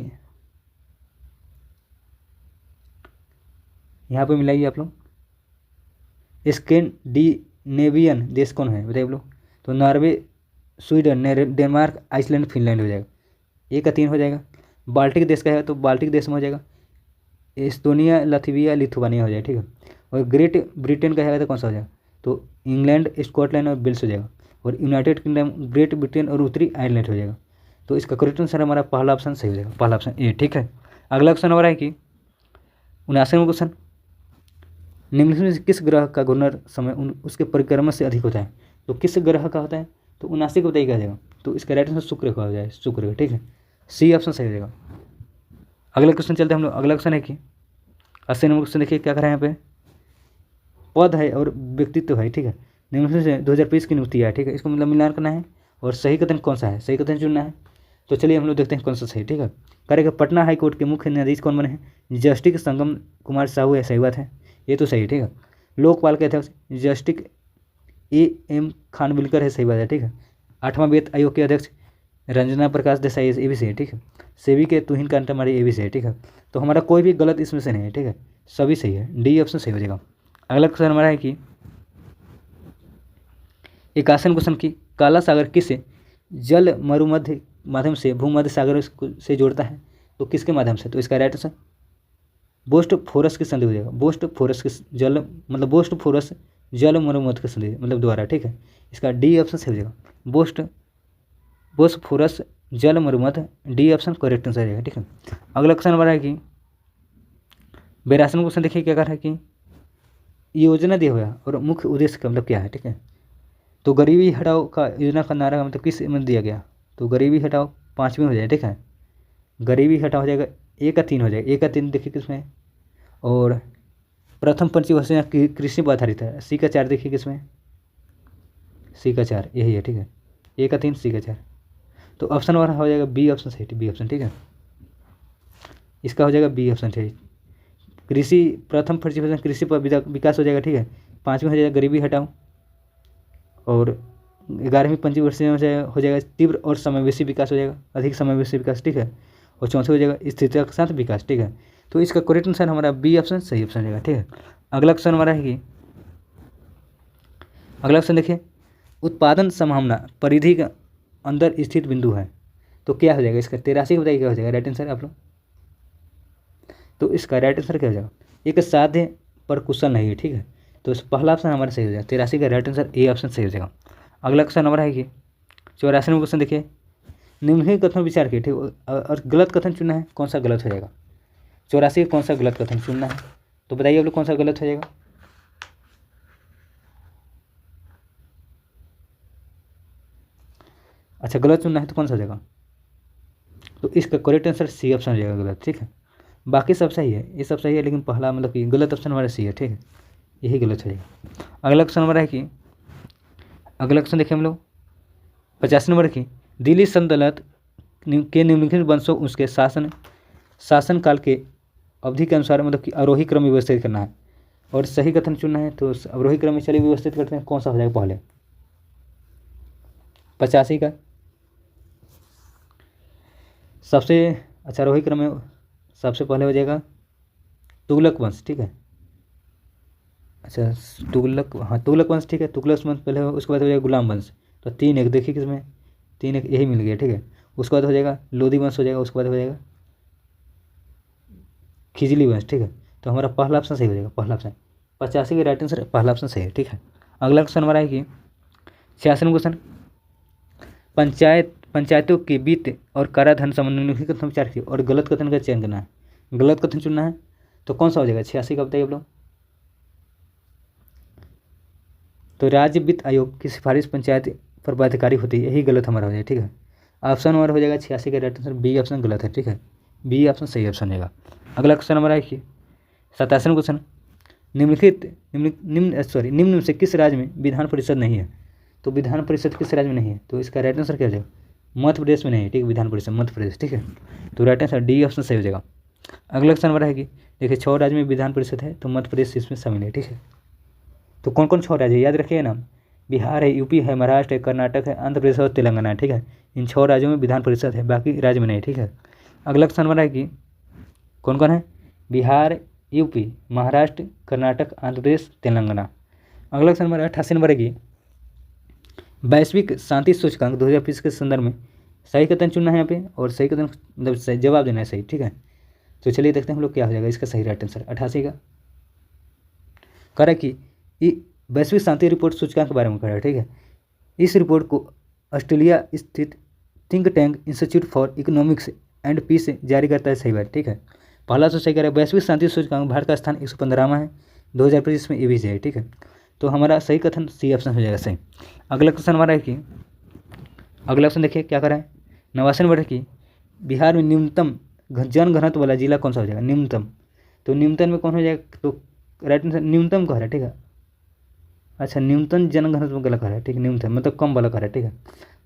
यहाँ पे मिलाइए आप लोग, स्कैंडिनेवियन देश कौन है, बताइए आप लोग। तो Norway, Sweden, Denmark, Iceland, Finland हो जाएगा, 1 का 3 हो जाएगा। बाल्टिक देश का है तो बाल्टिक देश में हो जाएगा, एस्टोनिया, लातविया, लिथुआनिया हो जाएगा। ठीक है, और ग्रेट ब्रिटेन का है तो कौन सा हो जाएगा, तो इंग्लैंड, स्कॉटलैंड और वेल्स हो जाएगा। और यूनाइटेड किंगडम, ग्रेट ब्रिटेन और उत्तरी आयरलैंड हो जाएगा। तो इसका करेक्ट आंसर हमारा पहला ऑप्शन सही हो जाएगा, पहला ऑप्शन ए। ठीक है, अगला क्वेश्चन हमारा है कि 79वां क्वेश्चन, निम्नलिखित में से किस ग्रह का घूर्णन समय उसके परिक्रमा से अधिक होता है। तो किस ग्रह का होता है, तो 79 को बताइए क्या जाएगा, तो इसका राइट आंसर शुक्र का हो जाएगा, शुक्र का। ठीक है, सी ऑप्शन सही हो जाएगा। अगला क्वेश्चन चलते हैं हम लोग। अगला क्वेश्चन है कि 80 नंबर क्वेश्चन देखिए क्या कर रहे हैं यहाँ पे, पद है और व्यक्तित्व है। ठीक है, निम्नलिखित से 2020 की नियुक्ति है। ठीक है, इसको मतलब मिलान करना है, और सही कथन कौन सा है, सही कथन चुनना है। तो चलिए हम लोग देखते हैं कौन सा सही। ठीक है, करेगा पटना हाई कोर्ट के मुख्य न्यायाधीश कौन बने हैं, जस्टिस संगम कुमार साहू है। सही बात है, ये तो सही है। ठीक है, लोकपाल के अध्यक्ष जस्टिस ए एम खानविलकर है। सही बात है। ठीक है, 8वां वेतन आयोग के अध्यक्ष रंजना प्रकाश देसाई, ये भी सही है, ठीक है। सेवी के तुहिन कांटामारी, ये भी सही है, ठीक है। तो हमारा कोई भी गलत इसमें से नहीं है, ठीक है, सभी सही है, डी ऑप्शन सही हो जाएगा। अगला क्वेश्चन हमारा है कि 81 क्वेश्चन की काला सागर किस जल मरुमध्य माध्यम से भूमध्य सागर से जोड़ता है, तो किसके माध्यम से, तो इसका राइट आंसर बोस्टफोरस की संधि हो जाएगा। बोस्टफोरस के जल मतलब बोस्टफोरस जल मरुमध्य की संधि मतलब द्वारा, ठीक है। इसका डी ऑप्शन सही हो जाएगा। बोस्फोरस जल मरुमध्य, डी ऑप्शन करेक्ट आंसर रहेगा, ठीक है। अगला क्वेश्चन हमारा है कि 82 क्वेश्चन देखिए क्या कर रहा है कि योजना दिया हुआ और मुख्य उद्देश्य का मतलब क्या है, ठीक है। तो गरीबी हटाओ का योजना का नारा का मतलब किस में दिया गया, तो गरीबी हटाओ 5 में हो जाए, ठीक है। गरीबी हटाओ हो जाएगा, ए का 3 हो जाएगा, ए का 3 देखिए किसमें, और प्रथम पंचवर्षीय कृषि पर आधारित है, सी का 4 देखिए किसमें, सी का 4 यही है, ठीक है। ए का 3 सी का 4, तो ऑप्शन वाला हो जाएगा बी ऑप्शन सही, बी ऑप्शन, ठीक है। इसका हो जाएगा बी ऑप्शन सही। कृषि प्रथम पंचवर्षीय कृषि पर विकास हो जाएगा, ठीक है। 5 में हो जाएगा गरीबी हटाओ, और 11वीं पंचवर्षीय हो जाएगा तीव्र और समावेशी विकास हो जाएगा, अधिक समावेशी विकास, ठीक है। और चौथे हो जाएगा स्थिरता के साथ विकास, ठीक है। तो इसका करेक्ट आंसर हमारा बी ऑप्शन सही ऑप्शन रहेगा, ठीक है। अगला क्वेश्चन हमारा है कि अगला क्वेश्चन देखिए, उत्पादन संभावना परिधि के अंदर स्थित बिंदु है, तो क्या हो जाएगा इसका, 83 बताइए क्या हो जाएगा राइट आंसर आप लोग, तो इसका राइट आंसर क्या हो जाएगा, एक साध्य पर कुशल नहीं है, ठीक है। तो इस पहला ऑप्शन हमारा सही हो जाएगा, 83 का राइट आंसर ए ऑप्शन सही हो जाएगा। अगला क्वेश्चन हमारा है कि 84 क्वेश्चन देखिए, निम्नलिखित कथन विचार किए, ठीक, और गलत कथन चुनना है, कौन सा गलत हो जाएगा, 84 कौन सा गलत कथन चुनना है, तो बताइए आप लोग कौन सा गलत हो जाएगा। अच्छा गलत चुनना है तो कौन सा हो जाएगा, तो इसका करेक्ट आंसर सी ऑप्शन हो जाएगा गलत, ठीक है। बाकी सब सही है, ये सब सही है, लेकिन पहला मतलब कि गलत ऑप्शन हमारा सी है, ठीक है, यही गलत हो जाएगा। अगला क्वेश्चन हमारा है कि अगला क्वेश्चन देखिए हम लोग 50 नंबर की, दिल्ली सल्तनत के निम्नलिखित वंशों उसके शासन काल के अवधि के अनुसार मतलब कि आरोही क्रम व्यवस्थित करना है, और सही कथन चुनना है, तो आरोही क्रम में चलिए व्यवस्थित करते हैं, कौन सा हो जाएगा पहले 85 का, सबसे अच्छा आरोही क्रम में सबसे पहले हो जाएगा तुगलक वंश, ठीक है। अच्छा तुगलक, हाँ तुगलक वंश, ठीक है, तुगलक वंश पहले, उसके बाद हो जाएगा गुलाम वंश, तो 3-1 देखिए किसमें 3-1 यही मिल गया, ठीक है। उसके बाद हो जाएगा लोधी वंश हो जाएगा, उसके बाद हो जाएगा खिजली वंश, ठीक है। तो हमारा पहला ऑप्शन सही हो जाएगा, पहला ऑप्शन 85 के राइट आंसर पहला ऑप्शन सही है, ठीक है। अगला क्वेश्चन हमारा है कि 86 क्वेश्चन, पंचायतों के वित्त और कराधान संबंधी निम्नलिखित कथन विचार किए और गलत कथन का चयन करना है, गलत कथन चुनना है, तो कौन सा हो जाएगा 86 का बताइए आप लोग, तो राज्य वित्त आयोग की सिफारिश पंचायत पर बाध्यकारी होती है, यही गलत हमारा हो जाएगा, ठीक है। ऑप्शन हमारा हो जाएगा 86 का राइट आंसर बी ऑप्शन गलत है, ठीक है, बी ऑप्शन सही ऑप्शन रहेगा। अगला क्वेश्चन हमारा है 87 क्वेश्चन, निम्न में से किस राज्य में विधान परिषद नहीं है, तो विधान परिषद किस राज्य में नहीं है, तो इसका राइट आंसर क्या हो जाएगा, मध्य प्रदेश में नहीं है, ठीक है, विधान परिषद मध्य प्रदेश, ठीक है। तो राइट आंसर डी ऑप्शन सही हो जाएगा। अगला क्वेश्चन हमारा है कि देखिए 6 राज्य में विधान परिषद है, तो मध्य प्रदेश इसमें शामिल है, ठीक है। तो कौन कौन 6 राज्य याद रखिए ना, बिहार है, यूपी है, महाराष्ट्र है, कर्नाटक है, आंध्र प्रदेश और तेलंगाना है, ठीक है। इन 6 राज्यों में विधान परिषद है, बाकी राज्य में नहीं, ठीक है। अगला क्वेश्चन हमारा है कि कौन कौन है, बिहार, यूपी, महाराष्ट्र, कर्नाटक, आंध्र प्रदेश, तेलंगाना। अगला क्वेश्चन हमारा 88 नंबर है कि वैश्विक शांति सूचकांक 2020 के संदर्भ में सही कथन चुनना है यहाँ पे, और सही कथन मतलब सही जवाब देना है सही, ठीक है। तो चलिए देखते हैं हम लोग क्या हो जाएगा इसका सही राइट आंसर 88 का। कह रहा है कि वैश्विक शांति रिपोर्ट सूचकांक के बारे में कह रहा है, ठीक है। इस रिपोर्ट को ऑस्ट्रेलिया स्थित think tank institute for economics and peace जारी करता है, सही बात, ठीक है। पहला तो सही कह रहा है, वैश्विक शांति सूचकांक भारत का स्थान 115वां है 2025 में, ये भी है, ठीक है। तो हमारा सही कथन सी ऑप्शन हो जाएगा सही। अगला क्वेश्चन हमारा है कि अगला ऑप्शन देखिए क्या कर रहा है, 89 नंबर है कि बिहार में न्यूनतम जन घनत्व वाला जिला कौन सा हो जाएगा, न्यूनतम, तो न्यूनतम में कौन हो जाएगा, तो राइट आंसर न्यूनतम कह रहा है, ठीक है। अच्छा न्यूनतम जन घनत्व गलत कह रहा है, ठीक है, न्यूनतम मतलब कम वाला कह रहा है, ठीक है।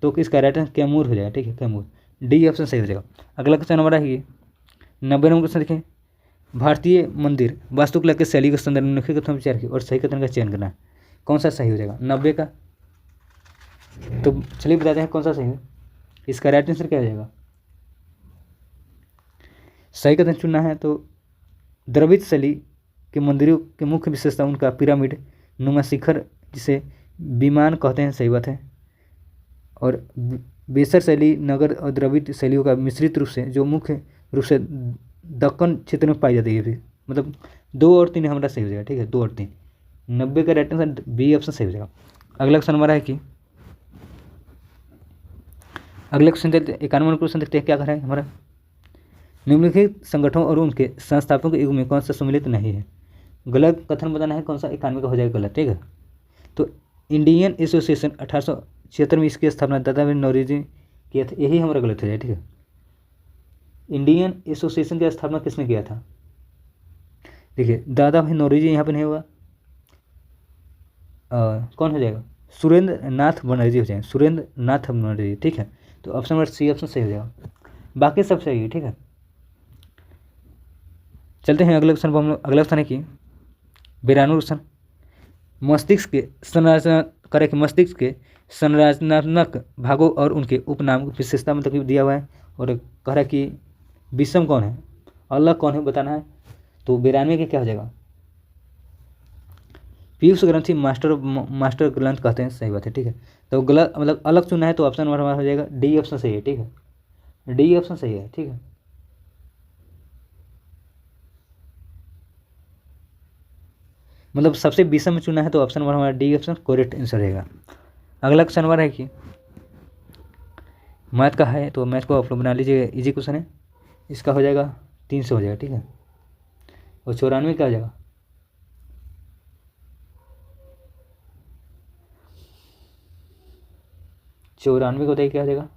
तो इसका राइट आंसर कैमूर हो जाएगा, ठीक है, कैमूर, डी ऑप्शन सही हो जाएगा। अगला क्वेश्चन हमारा है कि 90 नंबर क्वेश्चन देखिए, भारतीय मंदिर वास्तुकला के शैली के संदर्भ में निम्नलिखित कथन विचार किए और सही कथन का चयन करना है, कौन सा सही हो जाएगा 90 का, तो चलिए बताते हैं कौन सा सही है। इसका राइट आंसर क्या हो जाएगा? सही कथन चुनना है तो द्रविड़ शैली के मंदिरों की मुख्य विशेषता उनका पिरामिड नुमा शिखर जिसे विमान कहते हैं, सही बात है। और बेसर शैली नगर और द्रविड़ शैलियों का मिश्रित रूप से जो मुख्य रूप से दक्कन क्षेत्र में पाई जाती है फिर मतलब 2 और 3 हमारा सही हो जाएगा, ठीक है 2 और 3। 90 का राइट आंसर बी ऑप्शन सही हो जाएगा। अगला क्वेश्चन हमारा है कि अगले क्वेश्चन देखते 91 क्वेश्चन देखते हैं क्या कर रहा है हमारा। निम्नलिखित संगठनों और उनके संस्थापकों के युग में कौन सा सम्मिलित नहीं है? गलत कथन बताना है, कौन सा 91 का हो जाएगा गलत, ठीक है। तो इंडियन एसोसिएशन 1876 में इसकी स्थापना दादा भाई नौरोजी किया था, यही हमारा गलत हो जाए, ठीक है। इंडियन एसोसिएशन की स्थापना किसने किया था? देखिए दादा भाई नौरोजी यहाँ पे नहीं होगा, कौन हो जाएगा? सुरेंद्र नाथ बनर्जी हो जाएंगे, सुरेंद्र नाथ बनर्जी, ठीक है। तो ऑप्शन नंबर सी ऑप्शन सही हो जाएगा, बाकी सब सही है, ठीक है। चलते हैं अगले क्वेश्चन पर हम लोग। अगला क्वेश्चन है कि 92 क्वेश्चन, मस्तिष्क के संरचना करे कि मस्तिष्क के संरचनात्मक भागों और उनके उपनाम विशेषता मतलब कि दिया हुआ है और कह रहा है कि विषम कौन है, अलग कौन है बताना है। तो 92 के क्या हो जाएगा? पीयूष ग्रंथि मास्टर ग्रंथ कहते हैं, सही बात है, ठीक है। तो गलत मतलब अलग चुनना है तो ऑप्शन नंबर हमारा हो जाएगा डी ऑप्शन सही है, ठीक है, डी ऑप्शन सही है, ठीक है। मतलब सबसे विषम में चुना है तो ऑप्शन नंबर हमारा डी ऑप्शन करेक्ट आंसर रहेगा। अगला क्वेश्चन हमारा है कि मैथ का है तो मैथ को आप लोग बना लीजिए, इजी क्वेश्चन है। इसका हो जाएगा 300 हो जाएगा, ठीक है। और 94 क्या हो जाएगा? चौरानवे को बताइए क्या हो जाएगा?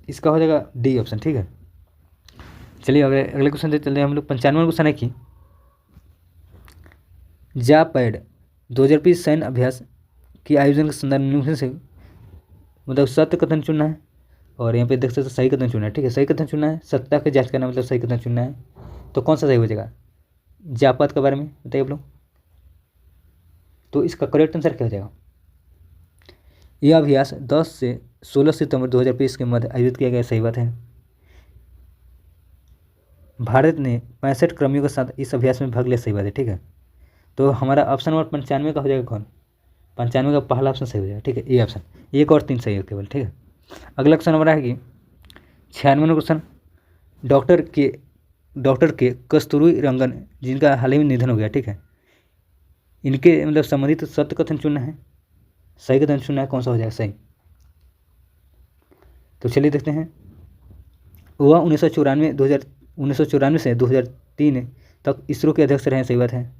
इसका हो जाएगा डी ऑप्शन, ठीक है। चलिए अगले क्वेश्चन से चलते हैं हम लोग। 95 क्वेश्चन है कि जापैड 2020 सैन्य अभ्यास की आयोजन के संदर्भ में से मतलब सत्य कथन चुनना है और यहाँ पे देख सकते सही कथन चुनना है, ठीक है। सही कथन चुनना है, सत्ता की जांच करना मतलब सही कथन चुनना है। तो कौन सा सही हो जाएगा? जापात के बारे में बताइए आप लोग। तो इसका करेक्ट आंसर क्या हो जाएगा? यह अभ्यास 10 से 16 सितंबर 2020 के मध्य आयोजित किया गया, सही बात है। भारत ने 65 कर्मियों के साथ इस अभ्यास में भाग लिया, सही बात है, ठीक है। तो हमारा ऑप्शन नंबर 95 का हो जाएगा कौन? 95 का पहला ऑप्शन सही हो जाएगा, ठीक है, ए ऑप्शन। 1 और 3 सही है केवल, ठीक है। अगला क्वेश्चन हमारा है कि 96वां क्वेश्चन, डॉक्टर के कस्तूरी रंगन जिनका हाल ही में निधन हो गया, ठीक है, इनके मतलब संबंधित सत्य कथन चुनना है, सही कथन चुनना है, कौन सा हो जाएगा सही? तो चलिए देखते हैं। वह 1994 से 2003 तक इसरो के अध्यक्ष रहे, सही बात है।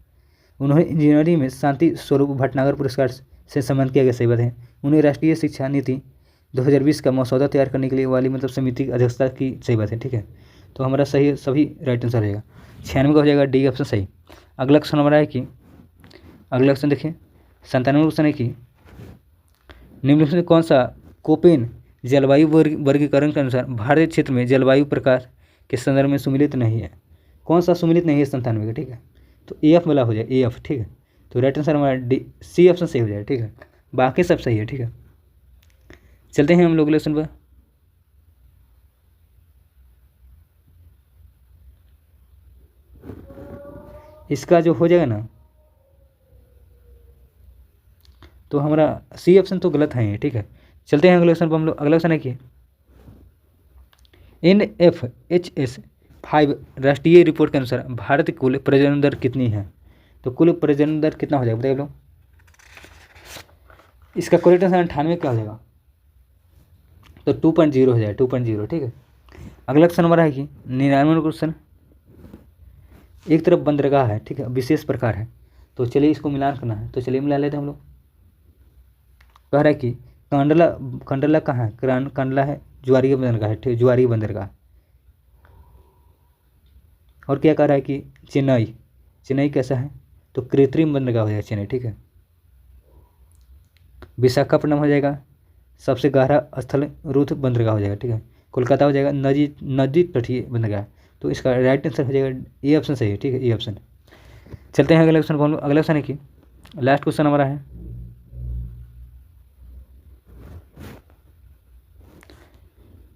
उन्होंने इंजीनियरिंग में शांति स्वरूप भटनागर पुरस्कार से सम्मानित किया गया, सही बात है। उन्हें राष्ट्रीय शिक्षा नीति 2020 का मसौदा तैयार करने के लिए वाली मतलब समिति की अध्यक्षता की, सही बात है, ठीक है। तो हमारा सही सभी राइट आंसर रहेगा। 96 का हो जाएगा डी ऑप्शन सही। अगला क्वेश्चन हमारा है कि अगला क्वेश्चन देखिए 97 क्वेश्चन है कि निम्नलिखित में कौन सा कोपेन जलवायु वर्गीकरण के अनुसार भारतीय क्षेत्र में जलवायु प्रकार के संदर्भ में सुमिलित नहीं है? कौन सा सुमिलित नहीं है 97 का, ठीक है। तो ए एफ वाला हो जाए, ए एफ, ठीक है। तो राइट आंसर हमारा डी सी ऑप्शन सही हो जाए, ठीक है। बाकी सब सही है, ठीक है। चलते हैं हम लोग अगले क्वेश्चन पर। इसका जो हो जाएगा ना तो हमारा सी ऑप्शन तो गलत है, ठीक है। चलते हैं अगले क्वेश्चन पर हम लोग। अगला क्वेश्चन है कि NFHS-5 राष्ट्रीय रिपोर्ट के अनुसार भारत की कुल प्रजनन दर कितनी है? तो कुल प्रजनन दर कितना हो जाएगा बताइए लोग। इसका करेक्ट आंसर 98 क्या हो जाएगा? तो 2.0 हो जाएगा, 2.0, ठीक है। अगला क्वेश्चन हमारा है कि 99वां क्वेश्चन, एक तरफ बंदरगाह है, ठीक है, विशेष प्रकार है, तो चलिए इसको मिलान करना है। तो चलिए मिला लेते हैं हम लोग। कह रहा है कि कंडला कहाँ है? कंडला है ज्वारीय बंदरगाह है, ठीक है, ज्वारीय बंदरगाह। और क्या कह रहा है कि चेन्नई कैसा है? तो कृत्रिम बंदरगाह हो जाएगा चेन्नई, ठीक है। विशाखापट्टनम हो जाएगा सबसे गहरा स्थल रुद्ध बंदरगाह हो जाएगा, ठीक है। कोलकाता हो जाएगा नदी तटीय बंदरगाह। तो इसका राइट आंसर हो जाएगा ए ऑप्शन सही है, ठीक है, ए ऑप्शन। चलते हैं अगले क्वेश्चन पर हम लोग। अगला क्वेश्चन है कि लास्ट क्वेश्चन हमारा है,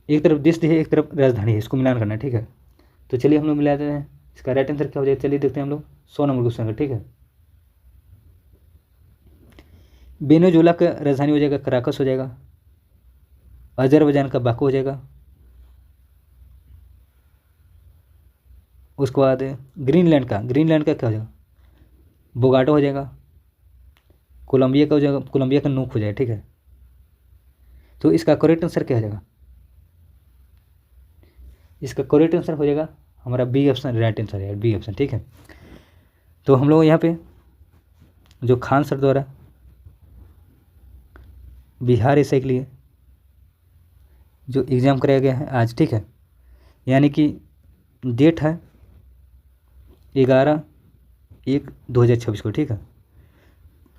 एक तरफ देश है, एक तरफ राजधानी है, इसको मिलान करना है, ठीक है। तो चलिए हम लोग मिला देते हैं, इसका राइट आंसर क्या हो जाएगा, चलिए देखते हैं हम लोग 100 नंबर क्वेश्चन का, ठीक है। वेनेजुएला का राजधानी हो जाएगा कराकस हो जाएगा, अजरबैजान का बाकू हो जाएगा, उसके बाद ग्रीनलैंड का क्या हो जाएगा, बोगाटो हो जाएगा, कोलंबिया का हो जाएगा, कोलंबिया का नूक हो जाएगा, ठीक है। तो इसका करेक्ट आंसर क्या हो जाएगा, इसका करेक्ट आंसर हो जाएगा हमारा बी ऑप्शन राइट आंसर है, बी ऑप्शन, ठीक है। तो हम लोग यहाँ पे जो खान सर द्वारा बिहार एसआई के लिए जो एग्ज़ाम कराया गया है आज, ठीक है, यानी कि डेट है 11/1/2026 को, ठीक है।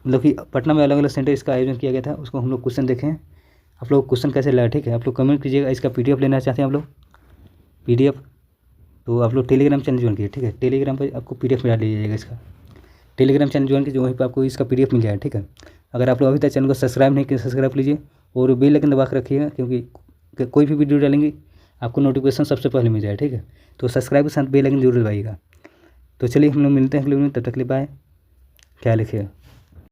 मतलब कि पटना में अलग अलग सेंटर इसका आयोजन किया गया था, उसको हम लोग क्वेश्चन देखें। आप लोग क्वेश्चन कैसे लगा, ठीक है, आप लोग कमेंट कीजिएगा। इसका पीडीएफ लेना चाहते हैं आप लोग पीडीएफ, तो आप लोग टेलीग्राम चैनल ज्वाइन कीजिए, ठीक है। टेलीग्राम पर आपको पीडीएफ मिला लीजिएगा, इसका टेलीग्राम चैनल ज्वाइन कीजिए, वहीं पर आपको इसका पीडीएफ मिल जाएगा, ठीक है। अगर आप लोग अभी तक चैनल को सब्सक्राइब नहीं किए, सब्सक्राइब लीजिए और बेल आइकन दबा कर रखिएगा, क्योंकि कोई भी वीडियो डालेंगे आपको नोटिफिकेशन सबसे पहले मिल जाए, ठीक है। तो सब्सक्राइब के साथ बेल आइकन जरूर दबाइएगा। तो चलिए हम लोग मिलते हैं अगले वीडियो में, तब तक के लिए बाय, ख्याल रखिएगा।